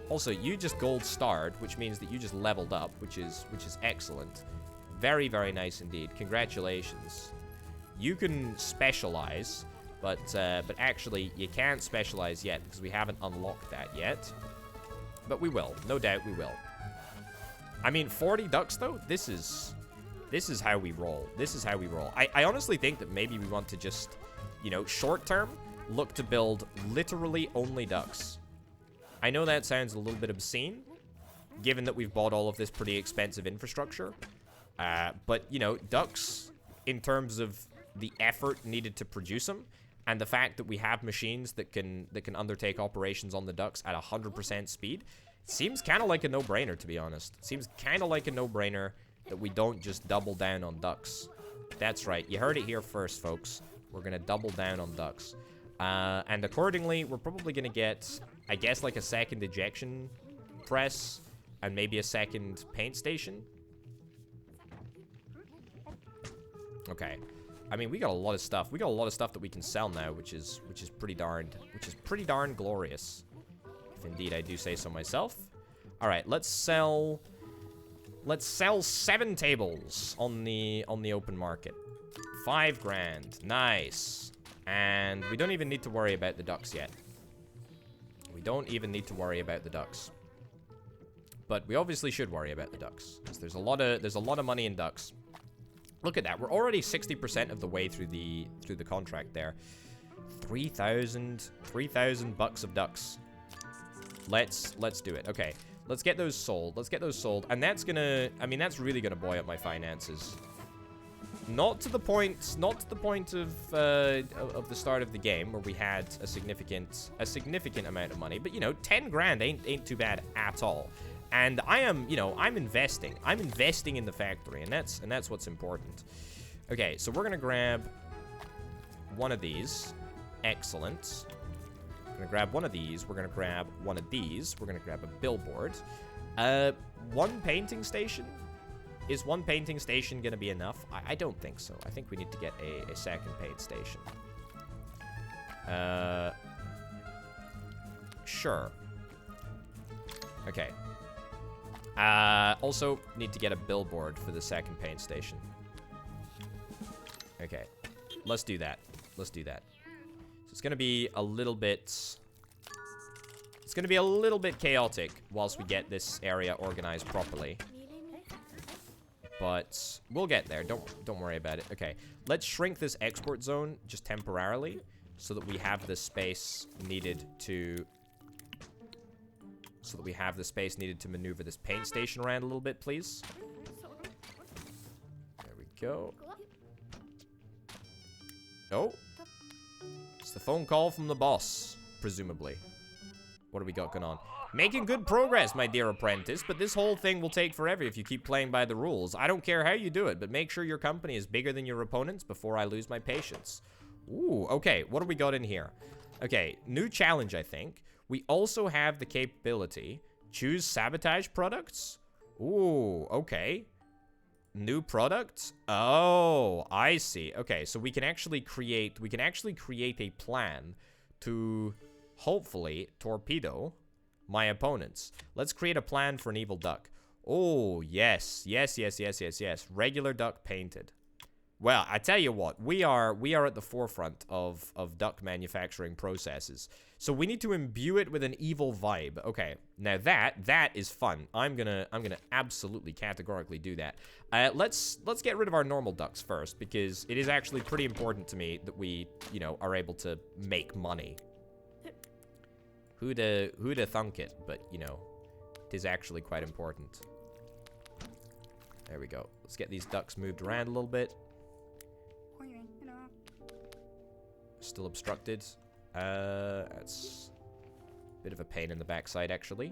Also, you just gold starred, which means that you just leveled up, which is excellent. Very, very nice indeed. Congratulations. You can specialize, but actually you can't specialize yet because we haven't unlocked that yet. But we will. No doubt we will. I mean, 40 ducks though? This is how we roll. This is how we roll. I honestly think that maybe we want to just, you know, short term, look to build literally only ducks. I know that sounds a little bit obscene, given that we've bought all of this pretty expensive infrastructure. But, you know, ducks, in terms of the effort needed to produce them, and the fact that we have machines that can undertake operations on the ducks at 100% speed, seems kind of like a no-brainer, to be honest. It seems kind of like a no-brainer that we don't just double down on ducks. That's right. You heard it here first, folks. We're going to double down on ducks. And accordingly, we're probably going to get, I guess, like a second ejection press and maybe a second paint station. Okay. I mean, we got a lot of stuff. We got a lot of stuff that we can sell now, which is pretty darn glorious. If indeed I do say so myself. All right, let's sell 7 tables on the open market. 5 grand. Nice. And we don't even need to worry about the ducks yet. We don't even need to worry about the ducks. But we obviously should worry about the ducks, because there's a lot of money in ducks. Look at that. We're already 60% of the way through the contract there. 3,000 bucks of ducks. Let's do it. Okay. Let's get those sold. Let's get those sold. And that's gonna, I mean, that's really gonna buoy up my finances. Not to the point of the start of the game where we had a significant amount of money, but you know, 10 grand ain't too bad at all. And I am, you know, I'm investing in the factory, and that's what's important. Okay, so we're gonna grab one of these. Excellent. We're gonna grab one of these. We're gonna grab one of these. We're gonna grab a billboard. One painting station. Is one painting station gonna be enough? I don't think so. I think we need to get a second paint station. Sure. Okay. Also need to get a billboard for the second paint station. Okay. Let's do that. Let's do that. So it's gonna be a little bit... It's gonna be a little bit chaotic whilst we get this area organized properly. But we'll get there. Don't worry about it. Okay, let's shrink this export zone just temporarily so that we have the space needed to maneuver this paint station around a little bit, please. There we go. Oh, it's the phone call from the boss, presumably. What do we got going on? Making good progress, my dear apprentice, but this whole thing will take forever if you keep playing by the rules. I don't care how you do it, but make sure your company is bigger than your opponents before I lose my patience. Ooh, okay, what do we got in here? Okay, new challenge, I think. We also have the capability, choose sabotage products. Ooh, okay. New products? Oh, I see. Okay, so we can actually create a plan to hopefully torpedo my opponents. Let's create a plan for an evil duck. Oh, yes. Yes. Regular duck painted. Well, I tell you what, we are at the forefront of duck manufacturing processes. So we need to imbue it with an evil vibe. Okay, now that is fun. I'm gonna absolutely categorically do that. Let's get rid of our normal ducks first, because it is actually pretty important to me that we, you know, are able to make money. Who'da thunk it? But you know, it is actually quite important. There we go. Let's get these ducks moved around a little bit. Still obstructed. That's a bit of a pain in the backside, actually.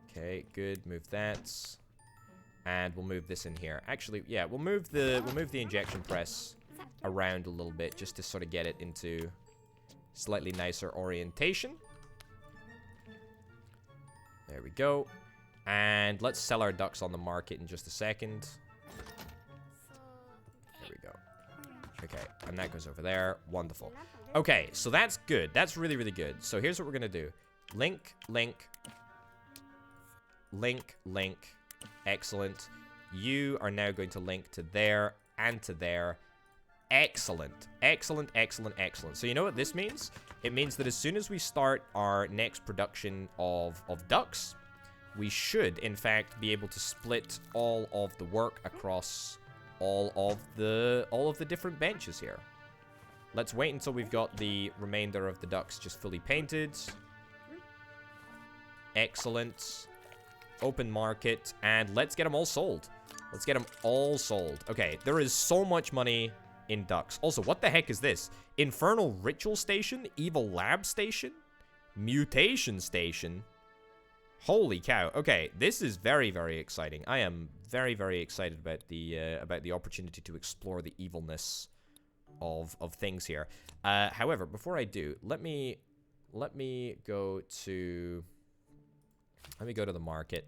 Okay, good. Move that, and we'll move this in here. Actually, yeah, we'll move the injection press around a little bit just to sort of get it into slightly nicer orientation. There we go. And let's sell our ducks on the market in just a second. There we go. Okay, and that goes over there. Wonderful. Okay, so that's good. That's really, really good. So here's what we're gonna do. Link, link. Link, link. Excellent. You are now going to link to there and to there. Excellent. Excellent, excellent, excellent. So you know what this means? It means that as soon as we start our next production of ducks, we should, in fact, be able to split all of the work across all of the different benches here. Let's wait until we've got the remainder of the ducks just fully painted. Excellent. Open market, and let's get them all sold. Let's get them all sold. Okay, there is so much money in ducks. Also, what the heck is this? Infernal Ritual Station? Evil Lab Station? Mutation Station? Holy cow. Okay, this is very, very exciting. I am very, very excited about the opportunity to explore the evilness of things here. However, before I do, let me go to the market.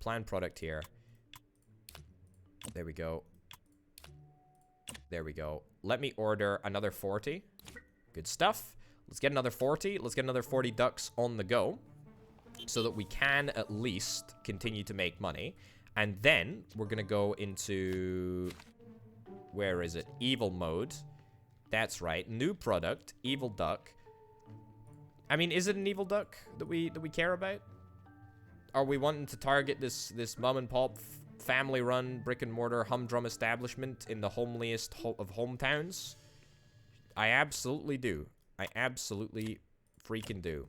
Plan product here. There we go. There we go. Let me order another 40. Good stuff. Let's get another 40. Let's get another 40 ducks on the go, so that we can at least continue to make money. And then we're gonna go into, where is it? Evil mode. That's right. New product. Evil duck. I mean, is it an evil duck that we care about? Are we wanting to target this mom and pop family-run brick-and-mortar humdrum establishment in the homeliest of hometowns? I absolutely do. I absolutely freaking do.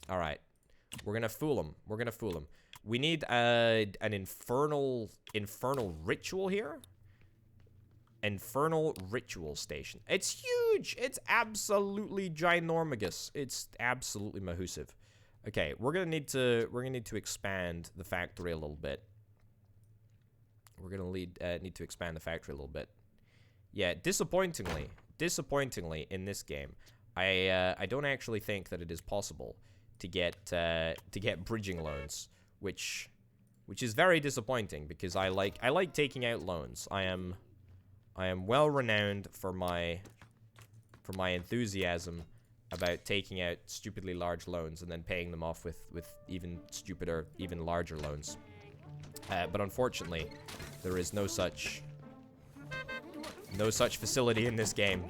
All right. We're gonna fool him. We're gonna fool him. We need an infernal ritual here. Infernal Ritual Station. It's huge. It's absolutely ginormous. It's absolutely mahoosive. Okay, we're gonna need to expand the factory a little bit. We're gonna need to expand the factory a little bit. Yeah, disappointingly in this game, I don't actually think that it is possible to get bridging loans, which is very disappointing, because I like taking out loans. I am well renowned for my enthusiasm about taking out stupidly large loans and then paying them off with even stupider, even larger loans. But unfortunately, there is no such facility in this game.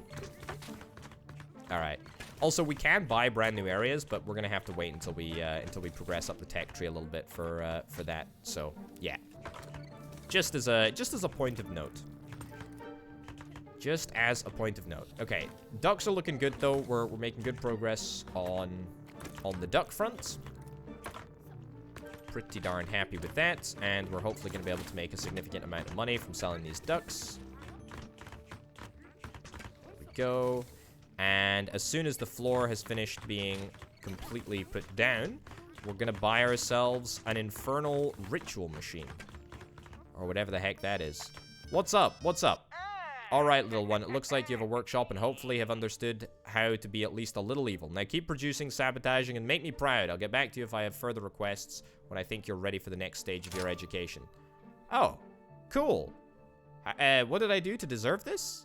All right. Also, we can buy brand new areas, but we're gonna have to wait until we progress up the tech tree a little bit for that. So yeah, just as a point of note. Just as a point of note. Okay, ducks are looking good though. We're making good progress on the duck front. Pretty darn happy with that, and we're hopefully gonna be able to make a significant amount of money from selling these ducks. There we go. And as soon as the floor has finished being completely put down, we're gonna buy ourselves an infernal ritual machine, or whatever the heck that is. What's up? What's up? All right, little one. It looks like you have a workshop and hopefully have understood how to be at least a little evil. Now keep producing, sabotaging, and make me proud. I'll get back to you if I have further requests when I think you're ready for the next stage of your education. Oh, cool. What did I do to deserve this?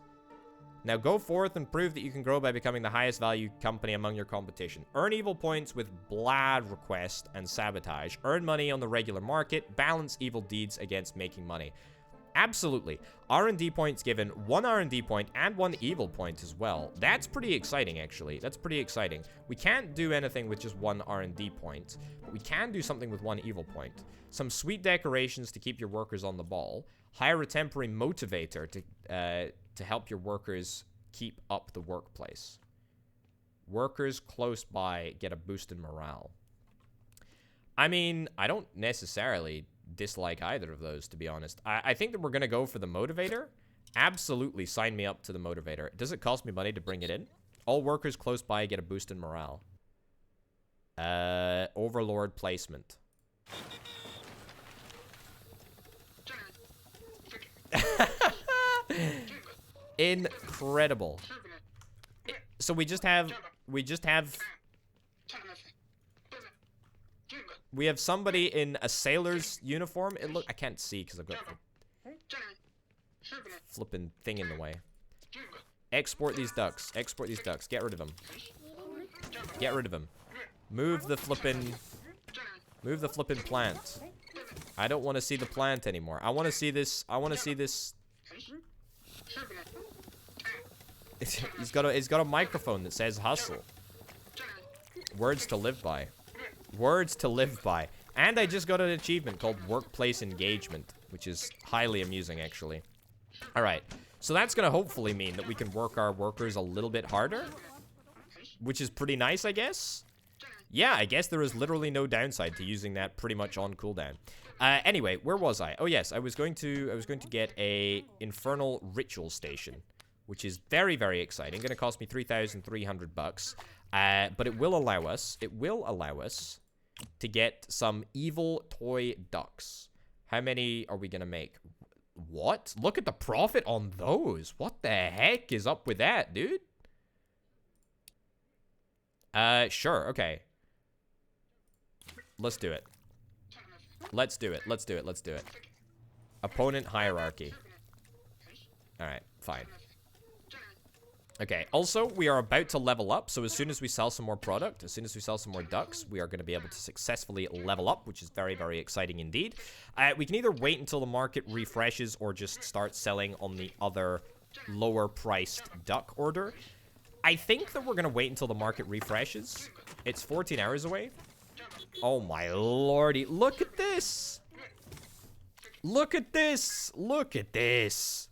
Now go forth and prove that you can grow by becoming the highest value company among your competition. Earn evil points with Bladh request and sabotage. Earn money on the regular market. Balance evil deeds against making money. Absolutely. R&D points given, 1 R&D point and 1 evil point as well. That's pretty exciting, actually. That's pretty exciting. We can't do anything with just 1 R&D point, but we can do something with 1 evil point. Some sweet decorations to keep your workers on the ball. Hire a temporary motivator to help your workers keep up the workplace. Workers close by get a boost in morale. I mean, I don't necessarily dislike either of those, to be honest. I think that we're going to go for the motivator. Absolutely sign me up to the motivator. Does it cost me money to bring it in? All workers close by get a boost in morale. Overlord placement. Incredible. So we have somebody in a sailor's uniform. I can't see because I've got the flipping thing in the way. Export these ducks. Export these ducks. Get rid of them. Get rid of them. Move the flipping plant. I don't want to see the plant anymore. I want to see this. He's got a microphone that says hustle. Words to live by. Words to live by. And I just got an achievement called Workplace Engagement, which is highly amusing, actually. Alright, so that's going to hopefully mean that we can work our workers a little bit harder, which is pretty nice, I guess. Yeah, I guess there is literally no downside to using that pretty much on cooldown. Anyway, where was I? Oh yes, I was going to get a Infernal ritual station, which is very, very exciting. Going to cost me 3,300 bucks. But it will allow us to get some evil toy ducks. How many are we gonna make? What? Look at the profit on those. What the heck is up with that, dude? Sure, okay. Let's do it. Let's do it. Let's do it. Let's do it. Opponent hierarchy. Alright, fine. Okay, also, we are about to level up, so as soon as we sell some more product, as soon as we sell some more ducks, we are going to be able to successfully level up, which is very, very exciting indeed. We can either wait until the market refreshes or just start selling on the other lower-priced duck order. I think that we're going to wait until the market refreshes. It's 14 hours away. Oh my lordy, look at this! Look at this! Look at this!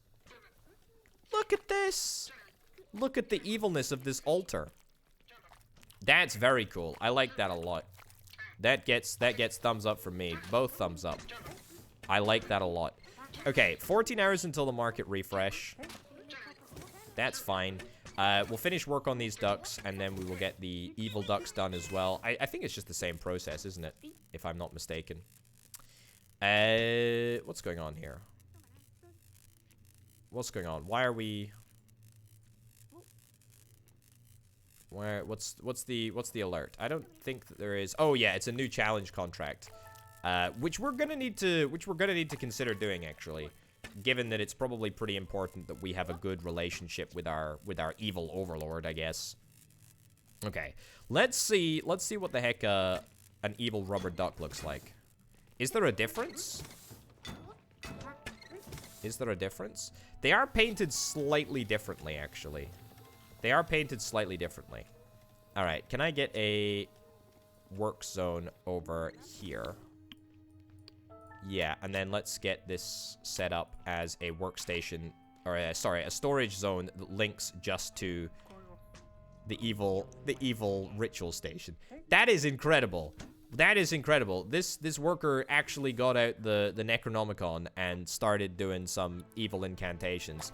Look at this! Look at the evilness of this altar. That's very cool. I like that a lot. That gets thumbs up from me. Both thumbs up. I like that a lot. Okay, 14 hours until the market refresh. That's fine. We'll finish work on these ducks, and then we will get the evil ducks done as well. I think it's just the same process, isn't it? If I'm not mistaken. What's going on here? What's going on? Why are we... what's the alert? I don't think that there is. Oh yeah, it's a new challenge contract, which we're gonna need to consider doing, actually, given that it's probably pretty important that we have a good relationship with our evil overlord, I guess. Okay, let's see what the heck an evil rubber duck looks like. Is there a difference? Is there a difference? They are painted slightly differently, actually. They are painted slightly differently. Alright, can I get a work zone over here? Yeah, and then let's get this set up as a workstation, or a storage zone that links just to the evil ritual station. That is incredible. That is incredible. This worker actually got out the Necronomicon and started doing some evil incantations.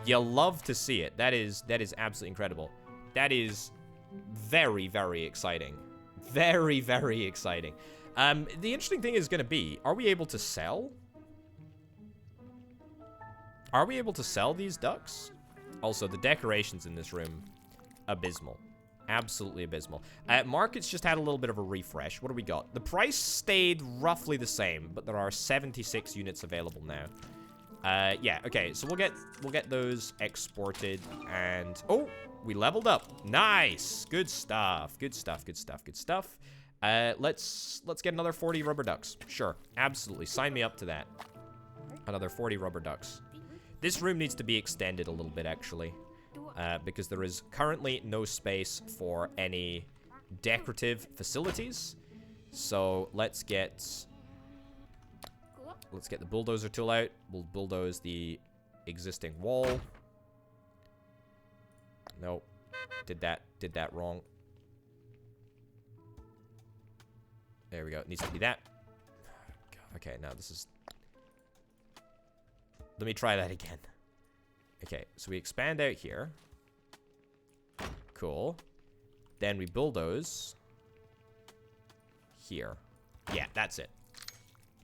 You'll love to see it. That is absolutely incredible. That is very, very exciting. Very, very exciting. The interesting thing is going to be, are we able to sell? Are we able to sell these ducks? Also, the decorations in this room, abysmal. Absolutely abysmal. Markets just had a little bit of a refresh. What do we got? The price stayed roughly the same, but there are 76 units available now. Yeah, okay, so we'll get those exported, and oh, we leveled up. Nice. Good stuff. Good stuff. Good stuff. Good stuff. Let's get another 40 rubber ducks. Sure. Absolutely. Sign me up to that. Another 40 rubber ducks. This room needs to be extended a little bit, actually, because there is currently no space for any decorative facilities. So let's get the bulldozer tool out. We'll bulldoze the existing wall. Nope. Did that wrong. There we go. It needs to be that. Okay, now this is... Let me try that again. Okay, so we expand out here. Cool. Then we bulldoze here. Yeah, that's it.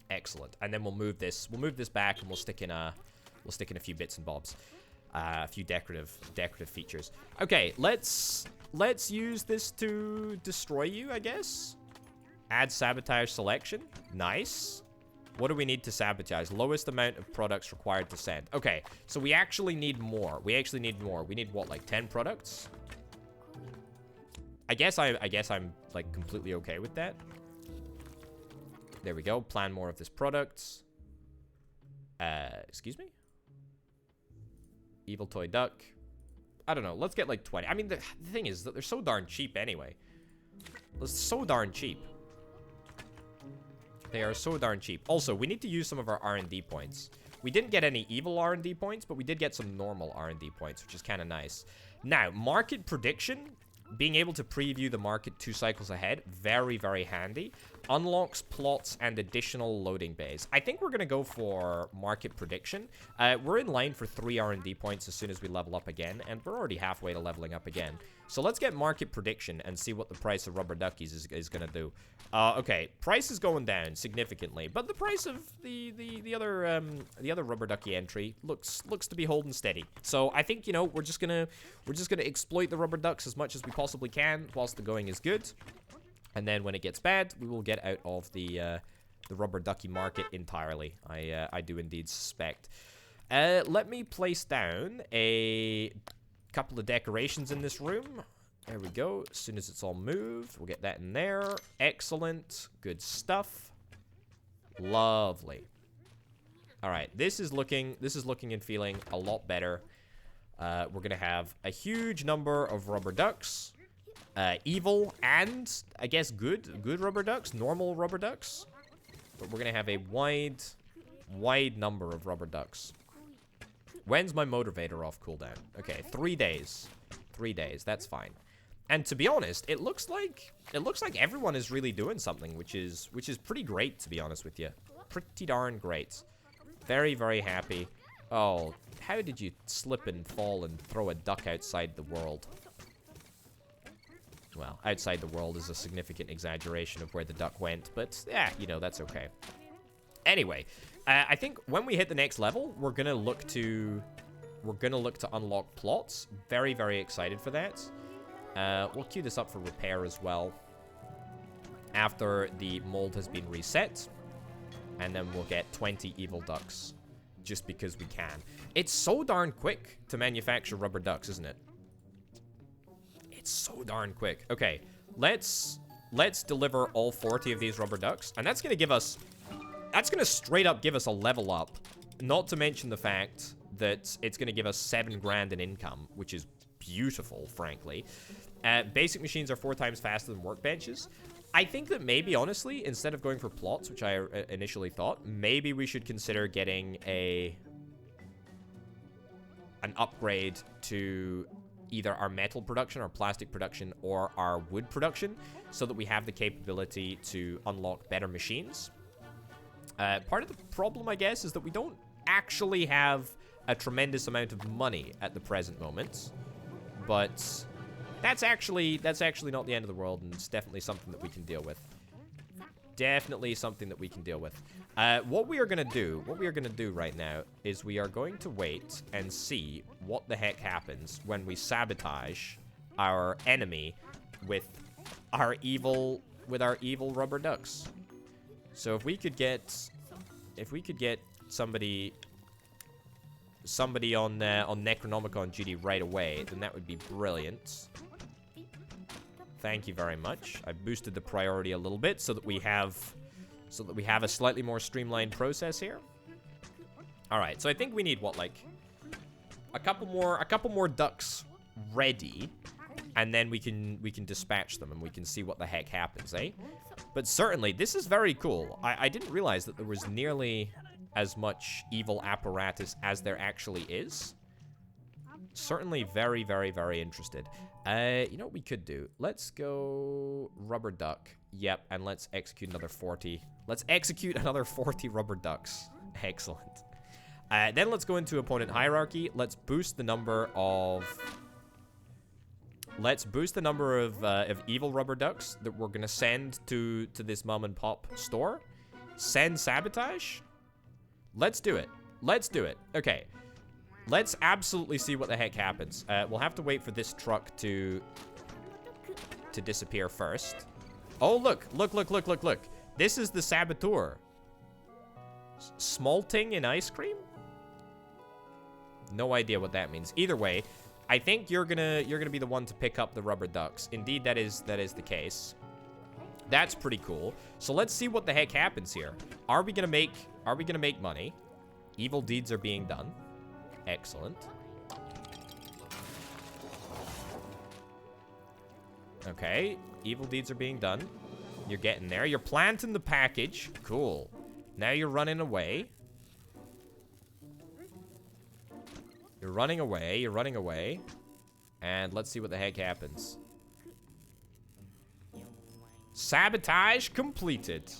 Excellent. And then we'll move this back, and we'll stick in a few bits and bobs. A few decorative features. Okay, let's use this to destroy you, I guess. Add sabotage selection. Nice. What do we need to sabotage? Lowest amount of products required to send. Okay, so we actually need more. We need what, like 10 products? I guess I'm like completely okay with that. There we go. Plan more of this product. Excuse me? Evil toy duck. I don't know. Let's get like 20. I mean, the thing is that they're so darn cheap anyway. They're so darn cheap. They are so darn cheap. Also, we need to use some of our R&D points. We didn't get any evil R&D points, but we did get some normal R&D points, which is kind of nice. Now, market prediction. Being able to preview the market 2 cycles ahead, very, very handy. Unlocks plots and additional loading bays. I think we're going to go for market prediction. We're in line for 3 R&D points as soon as we level up again, and we're already halfway to leveling up again. So let's get market prediction and see what the price of rubber duckies is going to do. Okay, price is going down significantly, but the price of the other rubber ducky entry looks to be holding steady. So I think, you know, we're just gonna exploit the rubber ducks as much as we possibly can whilst the going is good. And then when it gets bad, we will get out of the rubber ducky market entirely. I do indeed suspect. Let me place down a couple of decorations in this room. There we go. As soon as it's all moved, we'll get that in there. Excellent. Good stuff. Lovely. All right. This is looking and feeling a lot better. We're gonna have a huge number of rubber ducks. Evil and, I guess, good rubber ducks, normal rubber ducks. But we're going to have a wide number of rubber ducks. When's my motivator off cooldown? Okay, 3 days. 3 days, that's fine. And to be honest, it looks like everyone is really doing something, which is pretty great, to be honest with you. Pretty darn great. Very, very happy. Oh, how did you slip and fall and throw a duck outside the world? Well, outside the world is a significant exaggeration of where the duck went, but yeah, you know, that's okay. Anyway, I think when we hit the next level, we're gonna look to unlock plots. Very, very excited for that. We'll queue this up for repair as well after the mold has been reset, and then we'll get 20 evil ducks just because we can. It's so darn quick to manufacture rubber ducks, isn't it? It's so darn quick. Okay, let's deliver all 40 of these rubber ducks, and that's gonna straight up give us a level up. Not to mention the fact that it's gonna give us 7 grand in income, which is beautiful, frankly. Basic machines are 4 times faster than workbenches. I think that maybe, honestly, instead of going for plots, which I initially thought, maybe we should consider getting an upgrade to either our metal production, our plastic production, or our wood production, so that we have the capability to unlock better machines. Part of the problem, I guess, is that we don't actually have a tremendous amount of money at the present moment, but that's actually not the end of the world, and it's definitely something that we can deal with. Definitely something that we can deal with. What we are gonna do right now is we are going to wait and see what the heck happens when we sabotage our enemy with our evil rubber ducks. So if we could get somebody somebody on Necronomicon duty right away, then that would be brilliant. Thank you very much. I boosted the priority a little bit so that we have a slightly more streamlined process here. All right, so I think we need what, like a couple more ducks ready, and then we can dispatch them and we can see what the heck happens, eh? But certainly this is very cool. I didn't realize that there was nearly as much evil apparatus as there actually is. Certainly very, very, very interested. You know what we could do? Let's go rubber duck. Yep, and let's execute another 40. Let's execute another 40 rubber ducks. Excellent. Then let's go into opponent hierarchy. Let's boost the number of evil rubber ducks that we're gonna send to this mom and pop store. Send sabotage. Let's do it. Let's do it. Okay. Let's absolutely see what the heck happens. We'll have to wait for this truck to disappear first. Oh, look. This is the saboteur. Smalting in ice cream? No idea what that means. Either way, I think you're gonna be the one to pick up the rubber ducks. Indeed, that is the case. That's pretty cool. So let's see what the heck happens here. Are we gonna make money? Evil deeds are being done. Excellent. Okay, evil deeds are being done. You're getting there. You're planting the package. Cool. Now you're running away. You're running away. And let's see what the heck happens. Sabotage completed.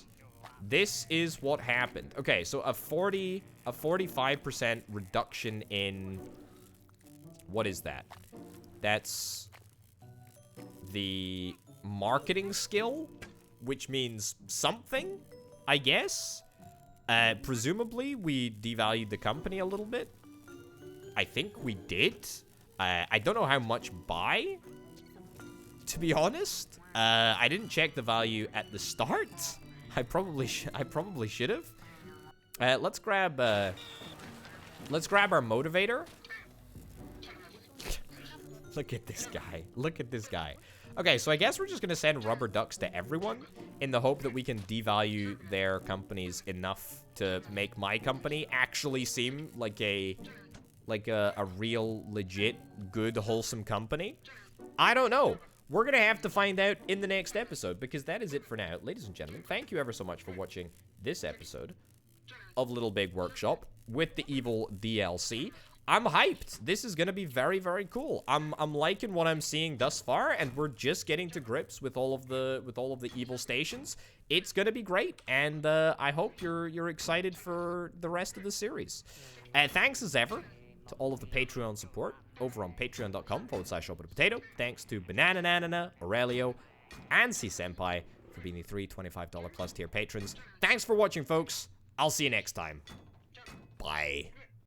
This is what happened. Okay, so a 45% reduction in... What is that? That's the marketing skill, which means something, I guess. Presumably, we devalued the company a little bit. I think we did. I don't know how much by, to be honest. I didn't check the value at the start. I probably should have. Let's grab our motivator. Look at this guy. Look at this guy. Okay, so I guess we're just gonna send rubber ducks to everyone in the hope that we can devalue their companies enough to make my company actually seem like a real, legit, good, wholesome company. I don't know. We're gonna have to find out in the next episode, because that is it for now. Ladies and gentlemen, thank you ever so much for watching this episode of Little Big Workshop with the evil DLC. I'm hyped. This is gonna be very, very cool. I'm liking what I'm seeing thus far, and we're just getting to grips with all of the evil stations. It's gonna be great, and I hope you're excited for the rest of the series. Thanks as ever to all of the Patreon support over on patreon.com/shopwithpotato. Thanks to Banana Nanana, Aurelio, and C Senpai for being the 3 $25+ plus tier patrons. Thanks for watching, folks. I'll see you next time. Bye.